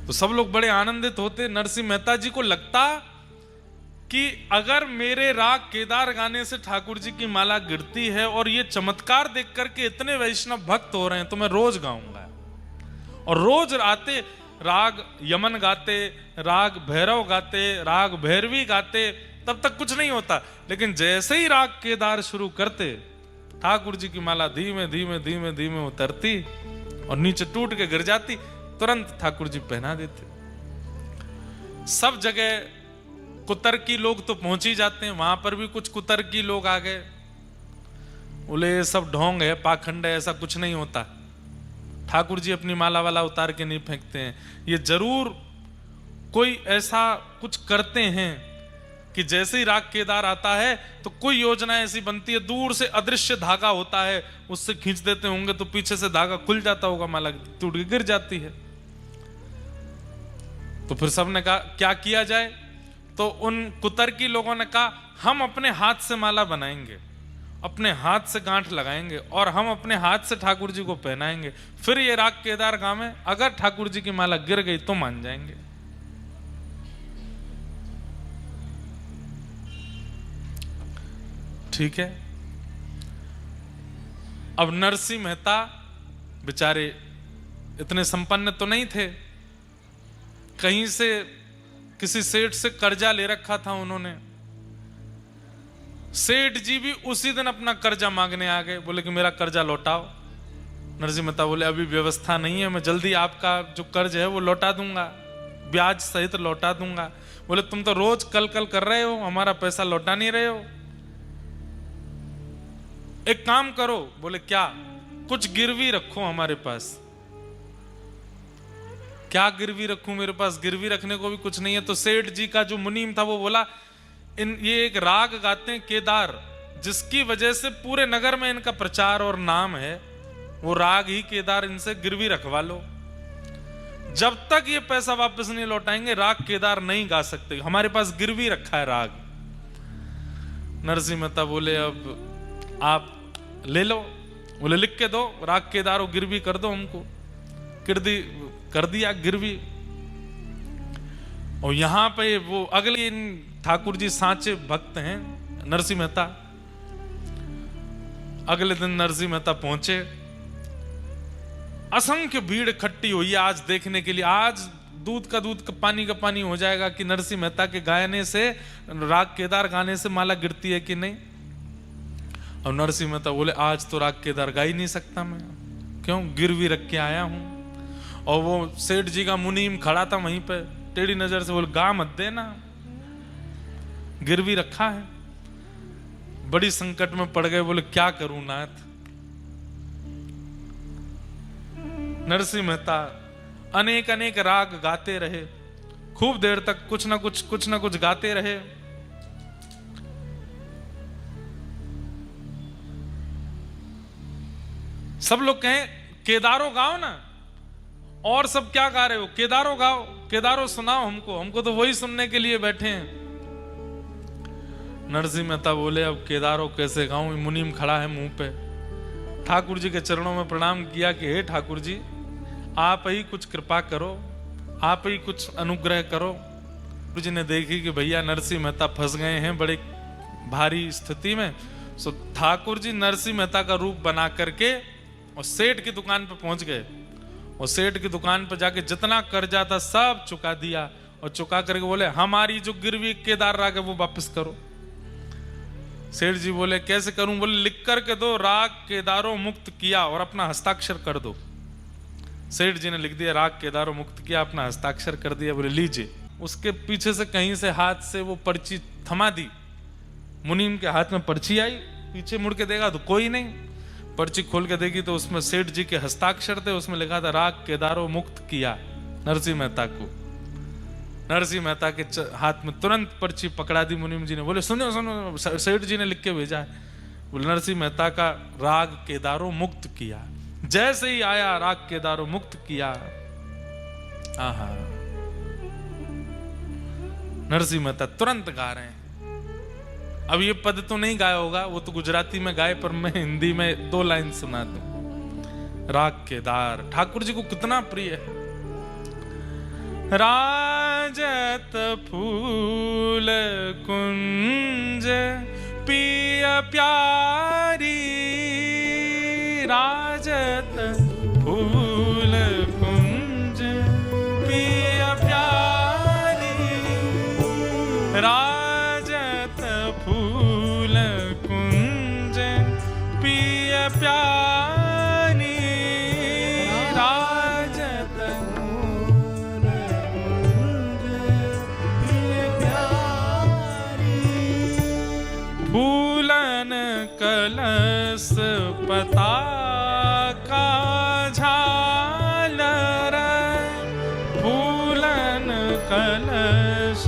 तो सब लोग बड़े आनंदित होते। नरसिंह मेहता जी को लगता कि अगर मेरे राग केदार गाने से ठाकुर जी की माला गिरती है और ये चमत्कार देख करके इतने वैष्णव भक्त हो रहे हैं, तो मैं रोज गाऊंगा। और रोज आते राग यमन गाते, राग भैरव गाते, राग भैरवी गाते, तब तक कुछ नहीं होता। लेकिन जैसे ही राग केदार शुरू करते, ठाकुर जी की माला धीमे धीमे धीमे धीमे उतरती और नीचे टूट के गिर जाती, तुरंत ठाकुर जी पहना देते। सब जगह कुतर्की लोग तो पहुंच ही जाते हैं, वहां पर भी कुछ कुतर्की लोग आ गए, बोले ये सब ढोंग है, पाखंड है, ऐसा कुछ नहीं होता। ठाकुर जी अपनी माला वाला उतार के नहीं फेंकते हैं, ये जरूर कोई ऐसा कुछ करते हैं कि जैसे ही राग केदार आता है तो कोई योजना ऐसी बनती है, दूर से अदृश्य धागा होता है, उससे खींच देते होंगे तो पीछे से धागा खुल जाता होगा, माला टूट के गिर जाती है। तो फिर सबने कहा क्या किया जाए? तो उन कुतर्की लोगों ने कहा हम अपने हाथ से माला बनाएंगे, अपने हाथ से गांठ लगाएंगे और हम अपने हाथ से ठाकुर जी को पहनाएंगे, फिर ये राग केदार गावे, अगर ठाकुर जी की माला गिर गई तो मान जाएंगे। ठीक है। अब नरसिंह मेहता बेचारे इतने संपन्न तो नहीं थे, कहीं से किसी सेठ से कर्जा ले रखा था उन्होंने। सेठ जी भी उसी दिन अपना कर्जा मांगने आ गए, बोले कि मेरा कर्जा लौटाओ। नरसिंह मेहता बोले अभी व्यवस्था नहीं है, मैं जल्दी आपका जो कर्ज है वो लौटा दूंगा, ब्याज सहित लौटा दूंगा। बोले तुम तो रोज कल कल कर रहे हो, हमारा पैसा लौटा नहीं रहे हो, एक काम करो। बोले क्या? कुछ गिरवी रखो हमारे पास। क्या गिरवी रखूं? मेरे पास गिरवी रखने को भी कुछ नहीं है। तो सेठ जी का जो मुनीम था वो बोला ये एक राग गाते हैं केदार, जिसकी वजह से पूरे नगर में इनका प्रचार और नाम है, वो राग ही केदार, इनसे गिरवी रखवा लो। जब तक ये पैसा वापस नहीं लौटाएंगे राग केदार नहीं गा सकते, हमारे पास गिरवी रखा है राग। नरसिंह मेहता बोले अब आप ले लो। बोले लिख के दो, राग केदार गिरवी कर दो हमको। कर दिया गिरवी। और यहां पे वो अगले ठाकुर जी सांचे भक्त हैं नरसिंह मेहता। अगले दिन नरसिंह मेहता पहुंचे, असंख्य भीड़ इकट्ठी हुई है आज देखने के लिए। आज दूध का पानी का पानी हो जाएगा कि नरसिंह मेहता के गायने से, राग केदार गाने से माला गिरती है कि नहीं। और नरसिंह मेहता बोले आज तो राग केदार गा ही नहीं सकता मैं, क्यों? गिरवी रख के आया हूं। और वो सेठ जी का मुनीम खड़ा था वहीं पे, टेढ़ी नजर से बोले गा मत देना, गिरवी रखा है। बड़ी संकट में पड़ गए, बोले क्या करूं नाथ। नरसिंह मेहता अनेक अनेक राग गाते रहे, खूब देर तक कुछ ना कुछ गाते रहे। सब लोग कहें केदारो गाओ ना, और सब क्या गा रहे हो? केदारो गाओ, केदारो सुनाओ हमको तो वही सुनने के लिए बैठे हैं। नरसिंह मेहता बोले अब केदारो कैसे गाऊं? मुनीम खड़ा है मुंह पे। ठाकुर जी के चरणों में प्रणाम किया कि हे ठाकुर जी, आप ही कुछ कृपा करो, आप ही कुछ अनुग्रह करो। ठाकुर जी ने देखी कि भैया नरसिंह मेहता फंस गए हैं बड़े भारी स्थिति में, सो ठाकुर जी नरसिंह मेहता का रूप बना करके और सेठ की दुकान पर पहुंच गए। और सेठ की दुकान पर जाके जितना कर्जा था सब चुका दिया, और चुका करके बोले हमारी जो गिरवी केदार राग है वो वापस करो। सेठ जी बोले कैसे करूं? बोले लिख करके दो, राग केदारों मुक्त किया, और अपना हस्ताक्षर कर दो। सेठ जी ने लिख दिया राग केदारों मुक्त किया, अपना हस्ताक्षर कर दिया। बोले लीजिए। उसके पीछे से कहीं से हाथ से वो पर्ची थमा दी। मुनीम के हाथ में पर्ची आई, पीछे मुड़ के देखा तो कोई नहीं। पर्ची खोल के देखी तो उसमें सेठ जी के हस्ताक्षर थे, उसमें लिखा था राग केदारों मुक्त किया नरसिंह मेहता को। नरसिंह मेहता के हाथ में तुरंत पर्ची पकड़ा दी मुनीम जी ने। बोले सुनो सुनो, सेठ जी ने लिख के भेजा है। बोले नरसिंह मेहता का राग केदारों मुक्त किया। जैसे ही आया राग केदारों मुक्त किया, आहा, नरसिंह मेहता तुरंत गा रहे हैं। अब ये पद तो नहीं गाया होगा, वो तो गुजराती में गाए, पर मैं हिंदी में 2 लाइन सुना दूं। राग केदार ठाकुर जी को कितना प्रिय है। राजत फूल कुंज पिय प्यारी, राजत फूल कुंज पिय प्यारी, राजत फूल कुंज पिय प्यारी, राजत फूल कुंज पिय प्यारी, फूलन कलश पताका झालर, फूलन कलश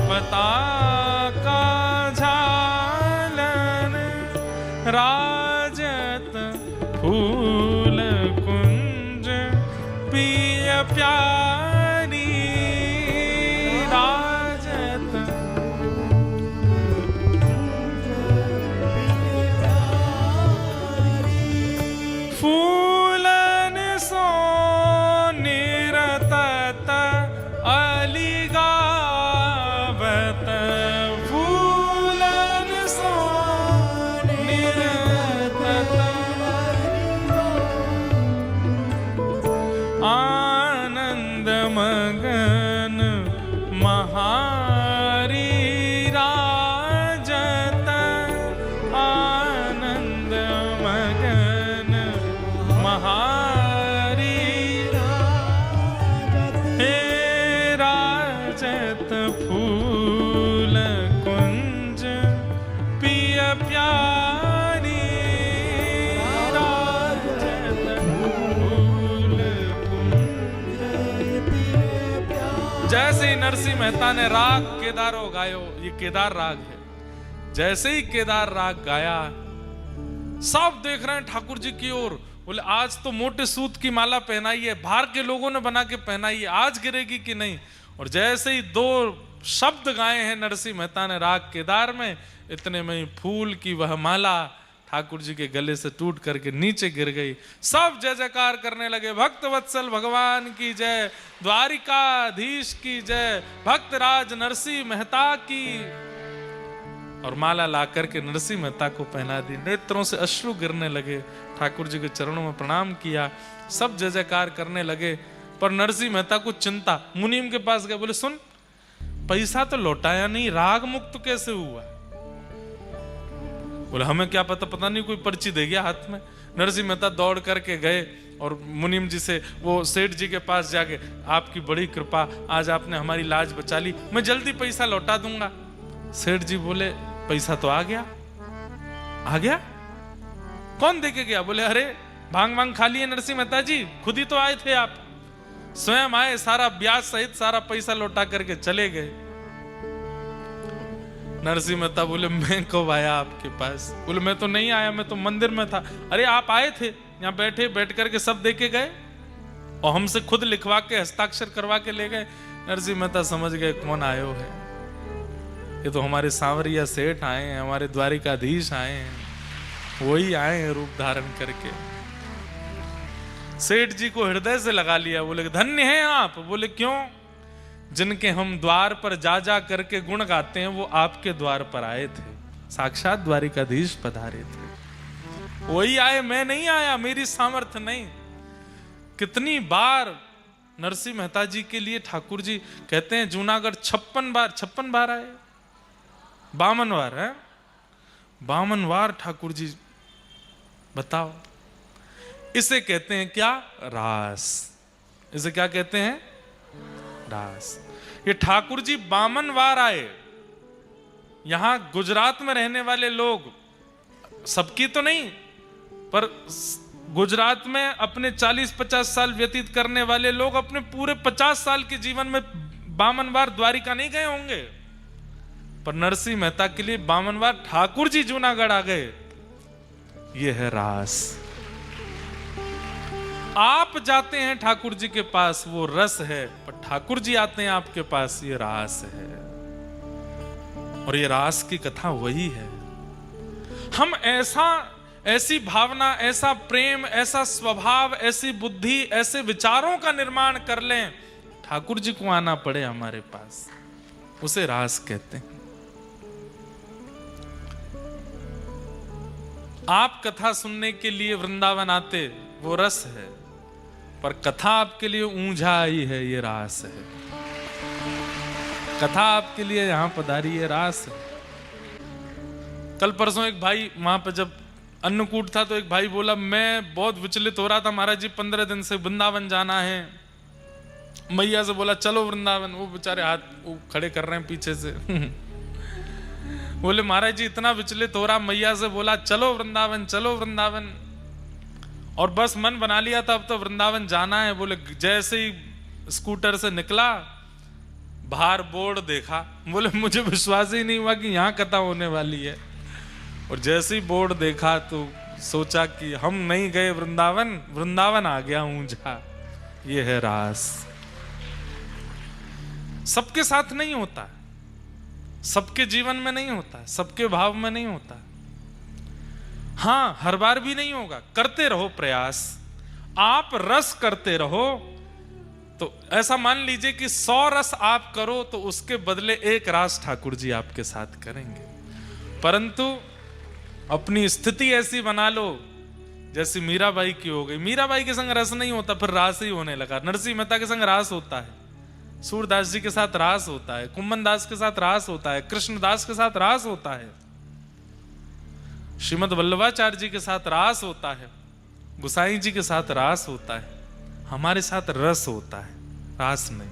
पताका झालर, राजत फूल कुंज पिय प्यारी, राजत फूलन सो निरतत अलिगावत, फूलन सो निरतत आनंद मगन महारी, राजत आनंद मगन महारी, हे राजत फूल कुंज पिय प्यारी, राजत फूल कुंज पिय प्यारी। जैसे ही नरसिंह मेहता ने राग केदारो गायो, ये केदार राग है, जैसे ही केदार राग गाया सब देख रहे हैं ठाकुर जी की ओर, बोले आज तो मोटे सूत की माला पहनाई है, बाहर के लोगों ने बना के पहनाई है, आज गिरेगी कि नहीं। और जैसे ही दो शब्द गाए हैं नरसिंह मेहता ने राग केदार में, इतने में ही फूल की वह माला ठाकुर जी के गले से टूट करके नीचे गिर गई। सब जय जयकार करने लगे, भक्त वत्सल भगवान की जय, द्वारिकाधीश की जय, भक्तराज नरसिंह मेहता की। और माला ला करके नरसिंह मेहता को पहना दी। नेत्रों से अश्रु गिरने लगे, ठाकुर जी के चरणों में प्रणाम किया, सब जय जयकार करने लगे। पर नरसिंह मेहता को चिंता, मुनीम के पास गए, बोले सुन पैसा तो लौटाया नहीं, राग मुक्त कैसे हुआ? बोले हमें क्या पता, पता नहीं कोई पर्ची दे गया हाथ में। नरसिंह मेहता दौड़ करके गए और मुनीम जी से, वो सेठ जी के पास जाके, आपकी बड़ी कृपा, आज आपने हमारी लाज बचा ली, मैं जल्दी पैसा लौटा दूंगा। सेठ जी बोले पैसा तो आ गया। आ गया? कौन देके गया? बोले अरे भांग भांग खा लिए नरसिंह मेहता जी, खुद ही तो आए थे आप, स्वयं आए, सारा ब्याज सहित सारा पैसा लौटा करके चले गए। नरसिंह मेहता बोले मैं कब आया आपके पास? बोले मैं तो नहीं आया, मैं तो मंदिर में था। अरे आप आए थे, यहाँ बैठे, बैठ करके सब देके गए और हमसे खुद लिखवा के हस्ताक्षर करवा के ले गए। नरसिंह मेहता समझ गए कौन आयो है, ये तो हमारे सांवरिया सेठ आए हैं, हमारे द्वारिकाधीश आए हैं, वही आए हैं रूप धारण करके। सेठ जी को हृदय से लगा लिया, बोले धन्य हैं आप। बोले क्यों? जिनके हम द्वार पर जा जा करके गुण गाते हैं, वो आपके द्वार पर आए थे, साक्षात द्वारिकाधीश पधारे थे, वही आए, मैं नहीं आया, मेरी सामर्थ्य नहीं। कितनी बार नरसिंह मेहता जी के लिए ठाकुर जी कहते हैं जूनागढ़ 56 बार आए, 52 बार है, 52 बार ठाकुर जी। बताओ, इसे कहते हैं क्या? रास। इसे क्या कहते हैं? रास। ये ठाकुर जी 52 बार आए। यहां गुजरात में रहने वाले लोग, सबकी तो नहीं, पर गुजरात में अपने 40-50 साल व्यतीत करने वाले लोग अपने पूरे 50 साल के जीवन में 52 बार द्वारिका नहीं गए होंगे। पर नरसिंह मेहता के लिए 52 बार ठाकुर जी जूनागढ़ आ गए। ये है रास। आप जाते हैं ठाकुर जी के पास, वो रस है, पर ठाकुर जी आते हैं आपके पास, ये रास है। और ये रास की कथा वही है। हम ऐसी भावना, ऐसा प्रेम, ऐसा स्वभाव, ऐसी बुद्धि, ऐसे विचारों का निर्माण कर लें, ठाकुर जी को आना पड़े हमारे पास, उसे रास कहते हैं। आप कथा सुनने के लिए वृंदावन आते, वो रस है, पर कथा आपके लिए ऊंझा आई है, ये रास है। कथा आपके लिए यहां पधारी है, रास है। कल परसों एक भाई वहां पे जब अन्नकूट था तो एक भाई बोला, मैं बहुत विचलित हो रहा था महाराज जी, 15 दिन से वृंदावन जाना है। मैया से बोला चलो वृंदावन, वो बेचारे हाथ वो खड़े कर रहे हैं पीछे से बोले महाराज जी इतना विचलित हो रहा, मैया से बोला चलो वृंदावन, चलो वृंदावन, और बस मन बना लिया था अब तो वृंदावन जाना है। बोले जैसे ही स्कूटर से निकला, बाहर बोर्ड देखा, बोले मुझे विश्वास ही नहीं हुआ कि यहाँ कथा होने वाली है। और जैसे ही बोर्ड देखा तो सोचा कि हम नहीं गए वृंदावन, वृंदावन आ गया ऊंझा। ये है रास। सबके साथ नहीं होता, सबके जीवन में नहीं होता, सबके भाव में नहीं होता। हाँ, हर बार भी नहीं होगा, करते रहो प्रयास। आप रस करते रहो तो ऐसा मान लीजिए कि 100 रस आप करो तो उसके बदले 1 रास ठाकुर जी आपके साथ करेंगे। परंतु अपनी स्थिति ऐसी बना लो जैसी मीराबाई की हो गई। मीराबाई के संग रस नहीं होता, फिर रास ही होने लगा। नरसिंह मेहता के संग रास होता है, सूरदास जी के साथ रास होता है, कुम्मन दास के साथ रास होता है, कृष्णदास के साथ रास होता है, श्रीमद वल्लभाचार्य जी के साथ रास होता है, गुसाई जी के साथ रास होता है। हमारे साथ रस होता है, रास नहीं।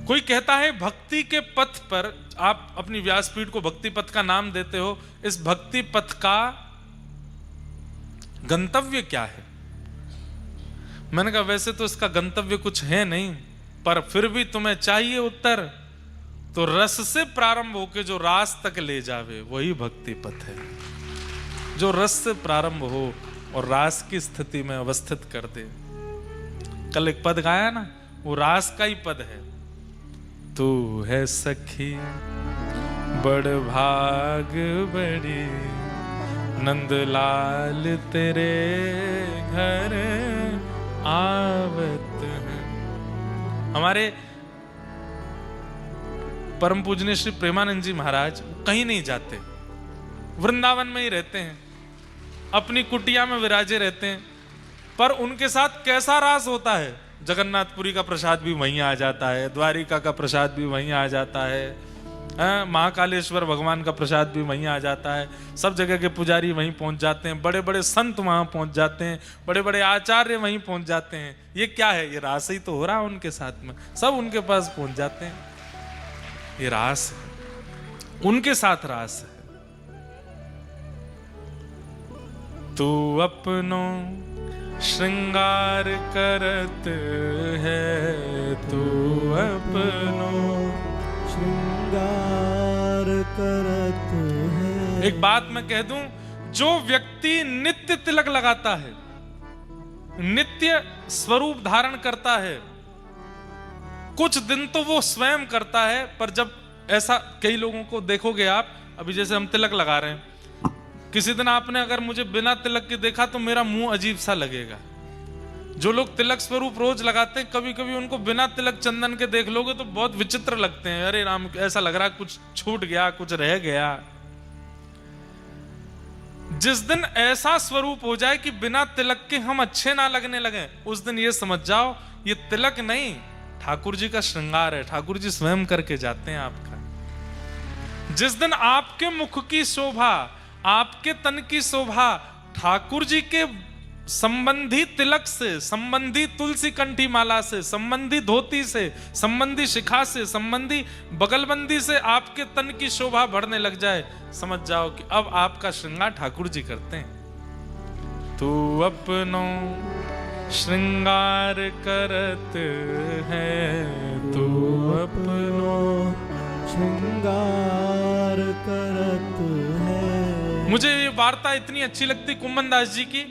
कोई कहता है भक्ति के पथ पर, आप अपनी व्यासपीठ को भक्ति पथ का नाम देते हो, इस भक्ति पथ का गंतव्य क्या है? मैंने कहा वैसे तो इसका गंतव्य कुछ है नहीं, पर फिर भी तुम्हें चाहिए उत्तर, तो रस से प्रारंभ होकर जो रास तक ले जावे वही भक्ति पथ है। जो रस से प्रारंभ हो और रास की स्थिति में अवस्थित कर दे। कल एक पद गाया ना, वो रास का ही पद है। तू है सखी बड़ भाग बड़ी, नंदलाल तेरे घर आवत है। हमारे परम पूजनीय श्री प्रेमानंद जी महाराज कहीं नहीं जाते, वृंदावन में ही रहते हैं, अपनी कुटिया में विराजे रहते हैं। पर उनके साथ कैसा रास होता है? जगन्नाथपुरी का प्रसाद भी वहीं आ जाता है, द्वारिका का प्रसाद भी वहीं आ जाता है, महाकालेश्वर भगवान का प्रसाद भी वहीं आ जाता है, सब जगह के पुजारी वहीं पहुंच जाते हैं, बड़े बड़े संत वहां पहुंच जाते हैं, बड़े बड़े आचार्य वहीं पहुंच जाते हैं। ये क्या है? ये रास ही तो हो रहा है उनके साथ में, सब उनके पास पहुंच जाते हैं। ये रास है, उनके साथ रास है। तू अपनो श्रृंगार करत है, तू अपनो श्रृंगार करत है। एक बात मैं कह दूं, जो व्यक्ति नित्य तिलक लगाता है, नित्य स्वरूप धारण करता है, कुछ दिन तो वो स्वयं करता है, पर जब ऐसा कई लोगों को देखोगे आप, अभी जैसे हम तिलक लगा रहे हैं, किसी दिन आपने अगर मुझे बिना तिलक के देखा तो मेरा मुंह अजीब सा लगेगा। जो लोग तिलक स्वरूप रोज लगाते हैं, कभी कभी उनको बिना तिलक चंदन के देख लोगे तो बहुत विचित्र लगते हैं। अरे राम, ऐसा लग रहा है कुछ छूट गया, कुछ रह गया। जिस दिन ऐसा स्वरूप हो जाए कि बिना तिलक के हम अच्छे ना लगने लगे, उस दिन ये समझ जाओ ये तिलक नहीं, ठाकुर जी का श्रृंगार है। ठाकुर जी स्वयं करके जाते हैं आपका। जिस दिन आपके मुख की शोभा, आपके तन की शोभा ठाकुर जी के संबंधी तिलक से, संबंधी तुलसी कंठी माला से, संबंधी धोती से, संबंधी शिखा से, संबंधी बगलबंदी से आपके तन की शोभा बढ़ने लग जाए, समझ जाओ कि अब आपका श्रृंगार ठाकुर जी करते हैं। तू अपनो श्रृंगार करत है, तू अपनो श्रृंगार करत है। मुझे ये वार्ता इतनी अच्छी लगती कुम्मन दास जी की।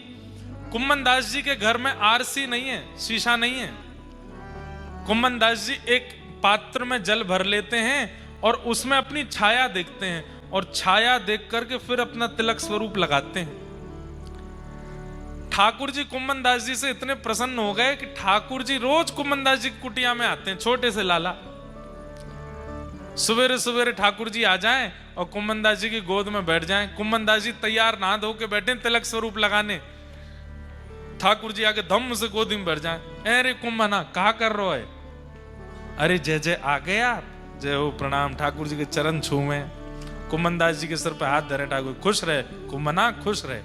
कुम्मन दास जी के घर में आरसी नहीं है, शीशा नहीं है। कुम्मन दास जी एक पात्र में जल भर लेते हैं और उसमें अपनी छाया देखते हैं और छाया देख करके फिर अपना तिलक स्वरूप लगाते हैं। ठाकुर जी कुम्मन दास जी से इतने प्रसन्न हो गए कि ठाकुर जी रोज कुम्मन दास जी की कुटिया में आते हैं, छोटे से लाला। सवेरे सवेरे ठाकुर जी आ जाएं और कुम्मन दास जी की गोद में बैठ जाएं। कुम्मन दास जी तैयार नहा धो के बैठे तिलक स्वरूप लगाने, ठाकुर जी आके धम्म से गोदी में बैठ जाएं। अरे कुम्मना कहा कर रहे हो? अरे जय जय आ गए आप, जय हो प्रणाम। ठाकुर जी के चरण छूवे, कुम्मन दास जी के सिर पे हाथ धरे। ठाकुर खुश रहे कुम्मना, खुश रहे।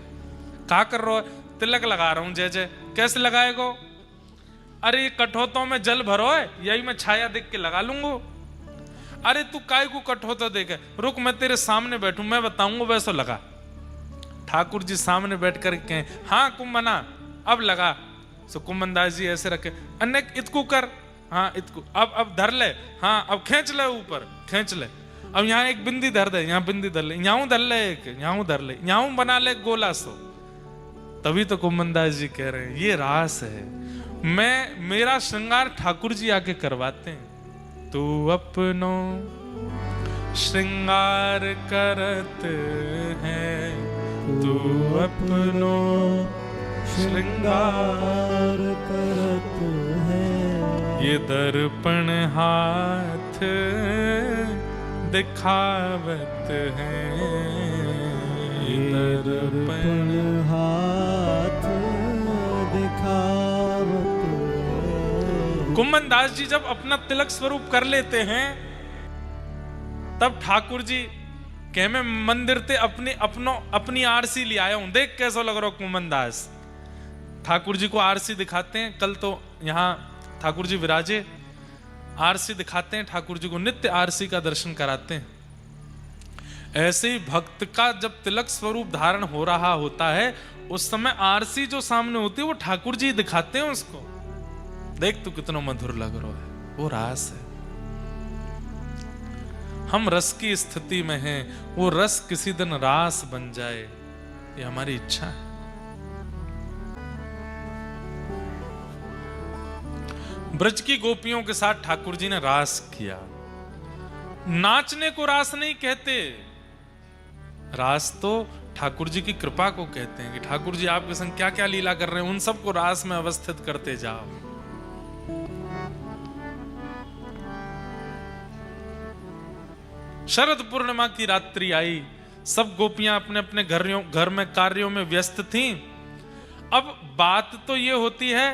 कहा कर रहे हो? तिलक लगा रहा हूं जय जय। कैसे लगाएगो? अरे ये कठोतों में जल भरो है, यही मैं छाया देख के लगा लूंगा। अरे तू काय को कठोता देखे, रुक मैं तेरे सामने बैठूं, मैं बताऊंगा वैसा लगा। ठाकुर जी सामने बैठ कर कहें, हाँ कुम्मना अब लगा। सो कुम्मन दास जी ऐसे रखे, अनेक इतकू कर, हाँ इतकू, अब धर ले, हाँ अब खींच ले ऊपर, खींच ले। अब यहाँ एक बिंदी धर दे, यहाँ बिंदी धर ले, यहाँ धर ले, एक यहाँ धर ले, यहाँ बना ले गोला। सो तभी तो कुम्मन दास जी कह रहे हैं ये रास है, मेरा श्रृंगार ठाकुर जी आके करवाते हैं। तू अपनो श्रृंगार करत है, तू अपनो श्रृंगार करत है, ये दर्पण हाथ दिखावत है, ये दर्पण हाथ दिखावत है। कुम्मन दास जी जब अपना तिलक स्वरूप कर लेते हैं, तब ठाकुर जी कह मैं मंदिर ते अपनी आरसी ले आया हूं, देख कैसा लग रहा कुम्मन दास। ठाकुर जी को आरसी दिखाते हैं। कल तो यहाँ ठाकुर जी विराजे, आरसी दिखाते हैं, ठाकुर जी को नित्य आरसी का दर्शन कराते हैं। ऐसे ही भक्त का जब तिलक स्वरूप धारण हो रहा होता है, उस समय आरसी जो सामने होती है वो ठाकुर जी दिखाते हैं उसको। देख तू कितना मधुर लग रहा है, वो रास है। हम रस की स्थिति में हैं, वो रस किसी दिन रास बन जाए, ये हमारी इच्छा है। ब्रज की गोपियों के साथ ठाकुर जी ने रास किया। नाचने को रास नहीं कहते, रास तो ठाकुर जी की कृपा को कहते हैं कि ठाकुर जी आपके संग क्या क्या लीला कर रहे हैं, उन सबको रास में अवस्थित करते जाओ। शरद पूर्णिमा की रात्रि आई, सब गोपियां अपने अपने घर में कार्यों में व्यस्त थीं। अब बात तो ये होती है,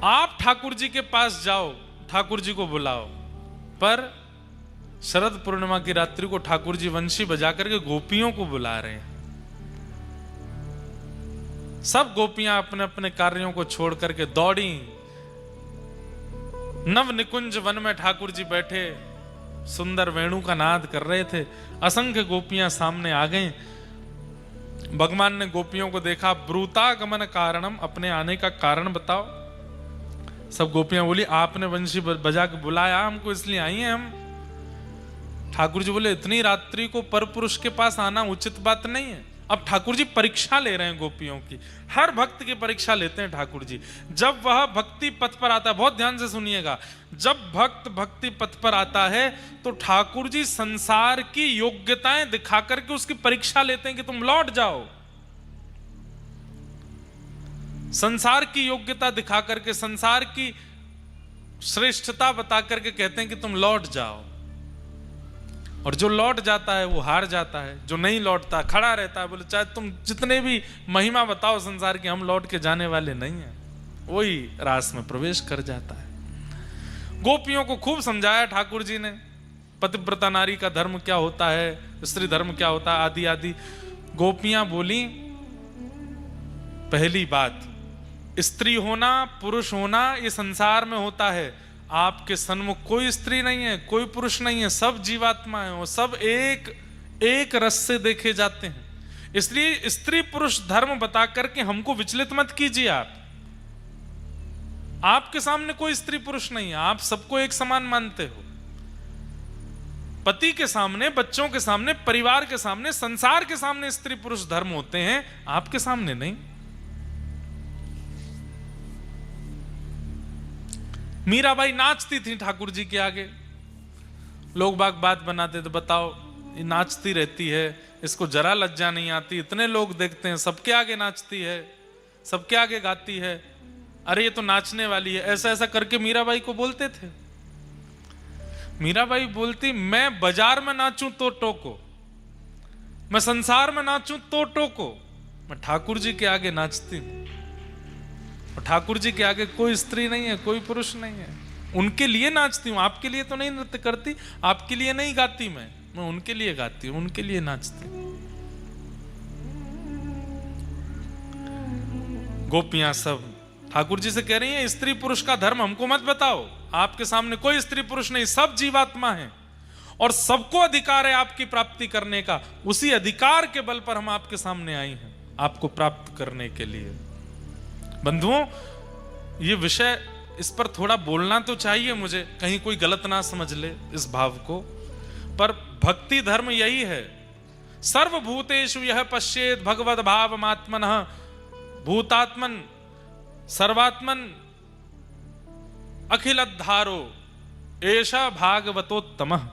आप ठाकुर जी के पास जाओ, ठाकुर जी को बुलाओ, पर शरद पूर्णिमा की रात्रि को ठाकुर जी वंशी बजा करके गोपियों को बुला रहे हैं। सब गोपियां अपने अपने कार्यों को छोड़ करके दौड़ी। नव निकुंज वन में ठाकुर जी बैठे सुंदर वेणु का नाद कर रहे थे। असंख्य गोपियां सामने आ गईं। भगवान ने गोपियों को देखा, ब्रूतागमन कारणम, अपने आने का कारण बताओ। सब गोपियां बोली आपने वंशी बजा के बुलाया हमको, इसलिए आई हैं हम। ठाकुर जी बोले इतनी रात्रि को परपुरुष के पास आना उचित बात नहीं है। अब ठाकुर जी परीक्षा ले रहे हैं गोपियों की, हर भक्त की परीक्षा लेते हैं ठाकुर जी। जब वह भक्ति पथ पर आता है, बहुत ध्यान से सुनिएगा, जब भक्त भक्ति पथ पर आता है तो ठाकुर जी संसार की योग्यताएं दिखा करके उसकी परीक्षा लेते हैं कि तुम लौट जाओ। संसार की योग्यता दिखा करके, संसार की श्रेष्ठता बता करके कहते हैं कि तुम लौट जाओ। और जो लौट जाता है वो हार जाता है, जो नहीं लौटता खड़ा रहता है। बोले चाहे तुम जितने भी महिमा बताओ संसार की, हम लौट के जाने वाले नहीं हैं, वही रास में प्रवेश कर जाता है। गोपियों को खूब समझाया ठाकुर जी ने, पतिव्रता नारी का धर्म क्या होता है, स्त्री धर्म क्या होता है, आदि आदि। गोपियां बोली पहली बात, स्त्री होना पुरुष होना ये संसार में होता है। आपके सन्मुख कोई स्त्री नहीं है, कोई पुरुष नहीं है, सब जीवात्मा है, वो सब एक रस से देखे जाते हैं। इसलिए स्त्री पुरुष धर्म बता करके हमको विचलित मत कीजिए। आपके सामने कोई स्त्री पुरुष नहीं है, आप सबको एक समान मानते हो। पति के सामने, बच्चों के सामने, परिवार के सामने, संसार के सामने स्त्री पुरुष धर्म होते हैं, आपके सामने नहीं। मीराबाई नाचती थी ठाकुर जी के आगे, लोग बाग बात बनाते थे, बताओ ये नाचती रहती है, इसको जरा लज्जा नहीं आती, इतने लोग देखते हैं, सबके आगे नाचती है, सबके आगे गाती है, अरे ये तो नाचने वाली है। ऐसा ऐसा करके मीराबाई को बोलते थे। मीराबाई बोलती, मैं बाजार में नाचूं तो टोको, मैं संसार में नाचूं तो टोको, मैं ठाकुर जी के आगे नाचती हूं। और ठाकुर जी के आगे कोई स्त्री नहीं है, कोई पुरुष नहीं है, उनके लिए नाचती हूं। आपके लिए तो नहीं नृत्य करती, आपके लिए नहीं गाती, मैं उनके लिए गाती हूं, उनके लिए नाचती हूं। गोपियां सब ठाकुर जी से कह रही हैं, स्त्री पुरुष का धर्म हमको मत बताओ, आपके सामने कोई स्त्री पुरुष नहीं, सब जीवात्मा है और सबको अधिकार है आपकी प्राप्ति करने का। उसी अधिकार के बल पर हम आपके सामने आई हैं, आपको प्राप्त करने के लिए। बंधुओं, ये विषय, इस पर थोड़ा बोलना तो चाहिए मुझे, कहीं कोई गलत ना समझ ले इस भाव को, पर भक्ति धर्म यही है। सर्वभूतेषु यह पश्येत भगवद भावमात्मनः भूतात्मन सर्वात्मन अखिलद्धारो एषा भागवतोत्तमः।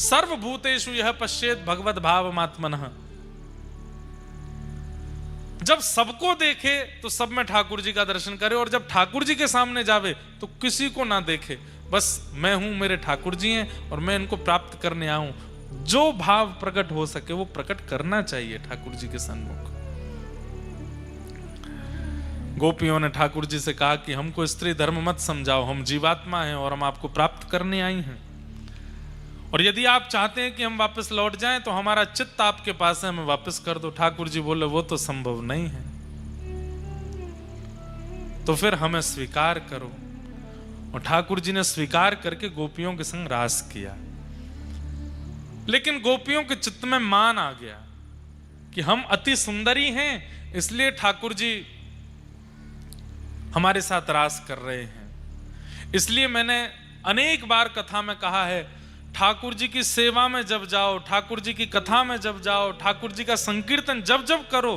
सर्वभूतेषु यह पश्येत भगवद भावमात्मनः। जब सबको देखे तो सब में ठाकुर जी का दर्शन करे, और जब ठाकुर जी के सामने जावे तो किसी को ना देखे, बस मैं हूं, मेरे ठाकुर जी हैं और मैं इनको प्राप्त करने आऊं। जो भाव प्रकट हो सके वो प्रकट करना चाहिए ठाकुर जी के सन्मुख। गोपियों ने ठाकुर जी से कहा कि हमको स्त्री धर्म मत समझाओ, हम जीवात्मा हैं और हम आपको प्राप्त करने आई हैं, और यदि आप चाहते हैं कि हम वापस लौट जाएं तो हमारा चित्त आपके पास है, हमें वापस कर दो। ठाकुर जी बोले, वो तो संभव नहीं है, तो फिर हमें स्वीकार करो। और ठाकुर जी ने स्वीकार करके गोपियों के संग रास किया। लेकिन गोपियों के चित्त में मान आ गया कि हम अति सुंदरी हैं, इसलिए ठाकुर जी हमारे साथ रास कर रहे हैं। इसलिए मैंने अनेक बार कथा में कहा है, ठाकुर जी की सेवा में जब जाओ, ठाकुर जी की कथा में जब जाओ, ठाकुर जी का संकीर्तन जब जब करो,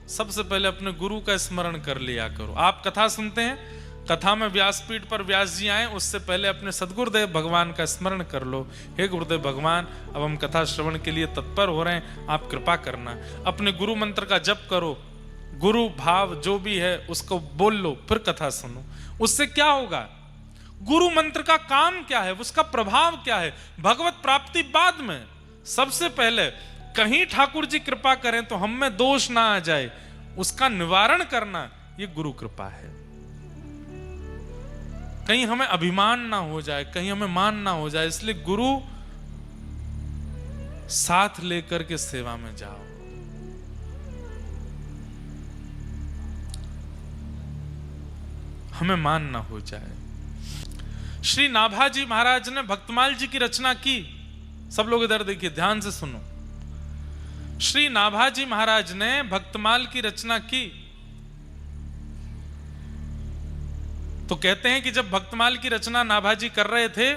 सबसे पहले अपने गुरु का स्मरण कर लिया करो। आप कथा सुनते हैं, कथा में व्यासपीठ पर व्यास जी आए, उससे पहले अपने सदगुरुदेव भगवान का स्मरण कर लो। हे गुरुदेव भगवान, अब हम कथा श्रवण के लिए तत्पर हो रहे हैं, आप कृपा करना। अपने गुरु मंत्र का जप करो, गुरु भाव जो भी है उसको बोल लो, फिर कथा सुनो। उससे क्या होगा? गुरु मंत्र का काम क्या है, उसका प्रभाव क्या है? भगवत प्राप्ति बाद में, सबसे पहले कहीं ठाकुर जी कृपा करें तो हम में दोष ना आ जाए, उसका निवारण करना ये गुरु कृपा है। कहीं हमें अभिमान ना हो जाए, कहीं हमें मान ना हो जाए, इसलिए गुरु साथ लेकर के सेवा में जाओ। हमें मान ना हो जाए। श्री नाभाजी महाराज ने भक्तमाल जी की रचना की। सब लोग इधर देखिए, ध्यान से सुनो। श्री नाभाजी महाराज ने भक्तमाल की रचना की। तो कहते हैं कि जब भक्तमाल की रचना नाभाजी कर रहे थे,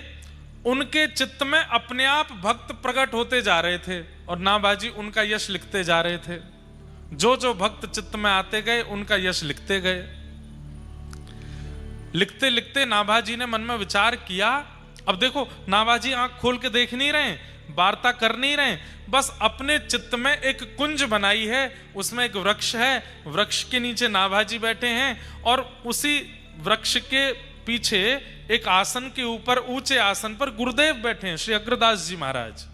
उनके चित्त में अपने आप भक्त प्रकट होते जा रहे थे और नाभाजी उनका यश लिखते जा रहे थे। जो जो भक्त चित्त में आते गए उनका यश लिखते गए। लिखते लिखते नाभाजी ने मन में विचार किया। अब देखो, नाभाजी आंख खोल के देख नहीं रहे, वार्ता कर नहीं रहे, बस अपने चित्त में एक कुंज बनाई है, उसमें एक वृक्ष है, वृक्ष के नीचे नाभाजी बैठे हैं और उसी वृक्ष के पीछे एक आसन के ऊपर, ऊंचे आसन पर गुरुदेव बैठे हैं, श्री अग्रदास जी महाराज।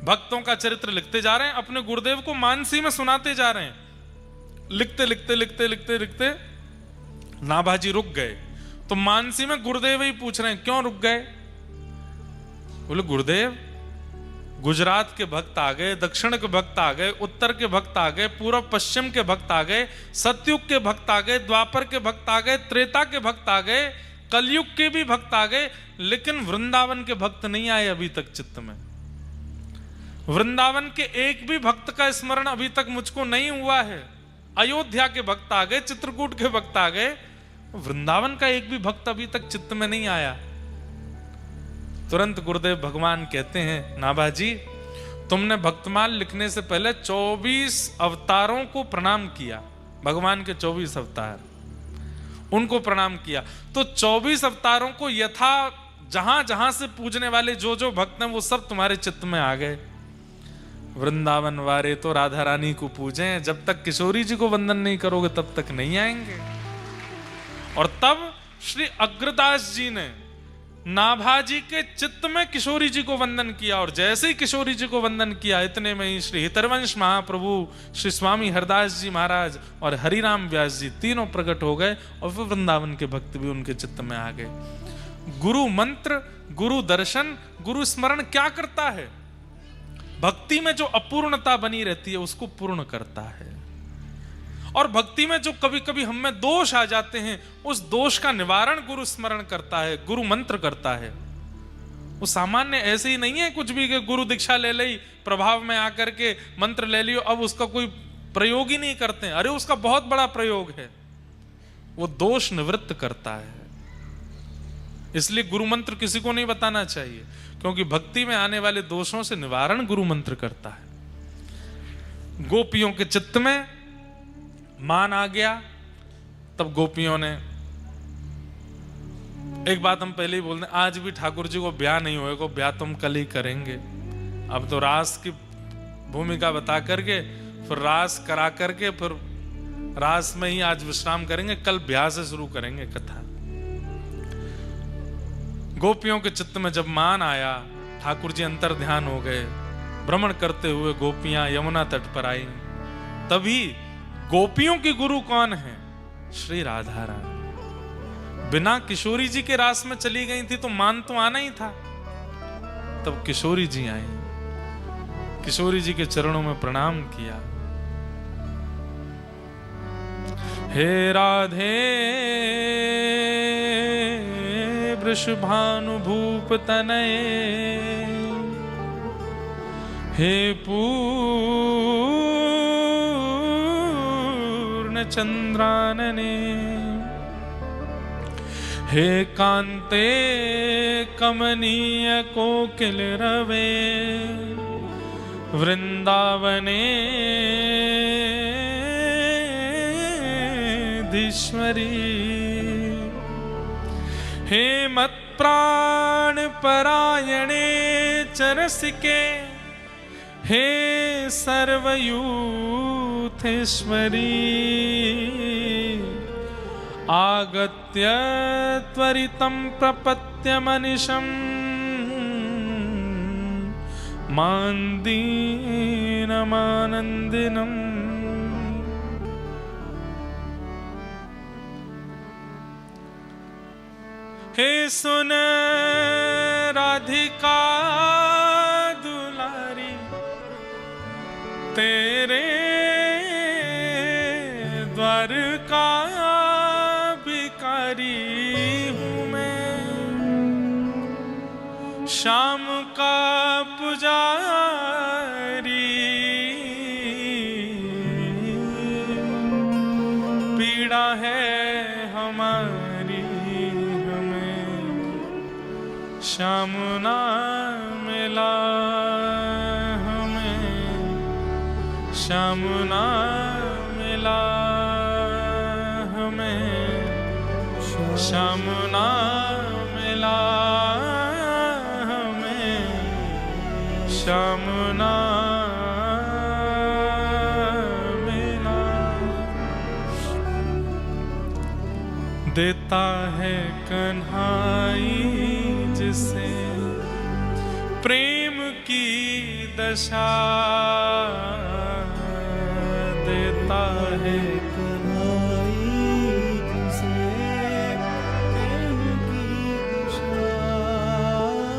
भक्तों का चरित्र लिखते जा रहे हैं, अपने गुरुदेव को मानसी में सुनाते जा रहे हैं। लिखते लिखते लिखते लिखते लिखते नाभाजी रुक गए। तो मानसी में गुरुदेव ही पूछ रहे हैं, क्यों रुक गए? बोले, गुरुदेव, गुजरात के भक्त आ गए, दक्षिण के भक्त आ गए, उत्तर के भक्त आ गए, पूर्व पश्चिम के भक्त आ गए, सतयुग के भक्त आ गए, द्वापर के भक्त आ गए, त्रेता के भक्त आ गए, कलयुग के भी भक्त आ गए, लेकिन वृंदावन के भक्त नहीं आए अभी तक चित्त में। वृंदावन के एक भी भक्त का स्मरण अभी तक मुझको नहीं हुआ है। अयोध्या के भक्त आ गए, चित्रकूट के भक्त आ गए, वृंदावन का एक भी भक्त अभी तक चित्त में नहीं आया। तुरंत गुरुदेव भगवान कहते हैं, नाभाजी, तुमने भक्तमाल लिखने से पहले 24 अवतारों को प्रणाम किया। भगवान के 24 अवतार, उनको प्रणाम किया। तो 24 अवतारों को यथा जहां जहां से पूजने वाले जो जो भक्त हैं वो सब तुम्हारे चित्त में आ गए। वृंदावन वारे तो राधा रानी को पूजे, जब तक किशोरी जी को वंदन नहीं करोगे तब तक नहीं आएंगे। और तब श्री अग्रदास जी ने नाभाजी के चित्त में किशोरी जी को वंदन किया, और जैसे ही किशोरी जी को वंदन किया इतने में ही श्री हितरवंश महाप्रभु, श्री स्वामी हरदास जी महाराज और हरिराम व्यास जी तीनों प्रकट हो गए, और फिर वृंदावन के भक्त भी उनके चित्त में आ गए। गुरु मंत्र, गुरु दर्शन, गुरु स्मरण क्या करता है? भक्ति में जो अपूर्णता बनी रहती है उसको पूर्ण करता है, और भक्ति में जो कभी कभी हम में दोष आ जाते हैं उस दोष का निवारण गुरु स्मरण करता है, गुरु मंत्र करता है। वो सामान्य ऐसे ही नहीं है कुछ भी कि गुरु दीक्षा ले ली, प्रभाव में आकर के मंत्र ले लियो, अब उसका कोई प्रयोग ही नहीं करते हैं। अरे उसका बहुत बड़ा प्रयोग है, वो दोष निवृत्त करता है। इसलिए गुरु मंत्र किसी को नहीं बताना चाहिए, क्योंकि भक्ति में आने वाले दोषों से निवारण गुरु मंत्र करता है। गोपियों के चित्त में मान आ गया, तब गोपियों ने, एक बात हम पहले ही बोल दें, आज भी ठाकुर जी को ब्याह नहीं होएगा, ब्याह तुम कल ही करेंगे। अब तो रास की भूमिका बता करके फिर रास करा करके फिर रास में ही आज विश्राम करेंगे, कल ब्याह से शुरू करेंगे कथा। गोपियों के चित्त में जब मान आया, ठाकुर जी अंतर ध्यान हो गए, भ्रमण करते हुए गोपियां यमुना तट पर आई। तभी गोपियों की गुरु कौन है? श्री राधा रानी। बिना किशोरी जी के रास में चली गई थी तो मान तो आना ही था। तब किशोरी जी आई, किशोरी जी के चरणों में प्रणाम किया। हे राधे वृषभानुभूप तनये, हे पूर्ण चंद्रानने, हे कांते कमनीय कोकिल रवे, वृंदावने धीश्वरी, हे मत प्राण परायणे चरसिके, हे सर्वयूथेश्वरी, आगत्य त्वरितं प्रपत्य मनिषं, मान्दीनमानन्दिनम्। हे सुन राधिका दुलारी, तेरे द्वार का भिखारी हूँ मैं, शाम का पुजारी, पीड़ा है हमारी, श्याम ना मिला हमें, श्याम ना मिला हमें, श्याम ना मिला हमें, श्याम ना मिला। देता है कन्हाई जिसे प्रेम की दशा, देता है कन्हाई जिसे प्रेम की दशा।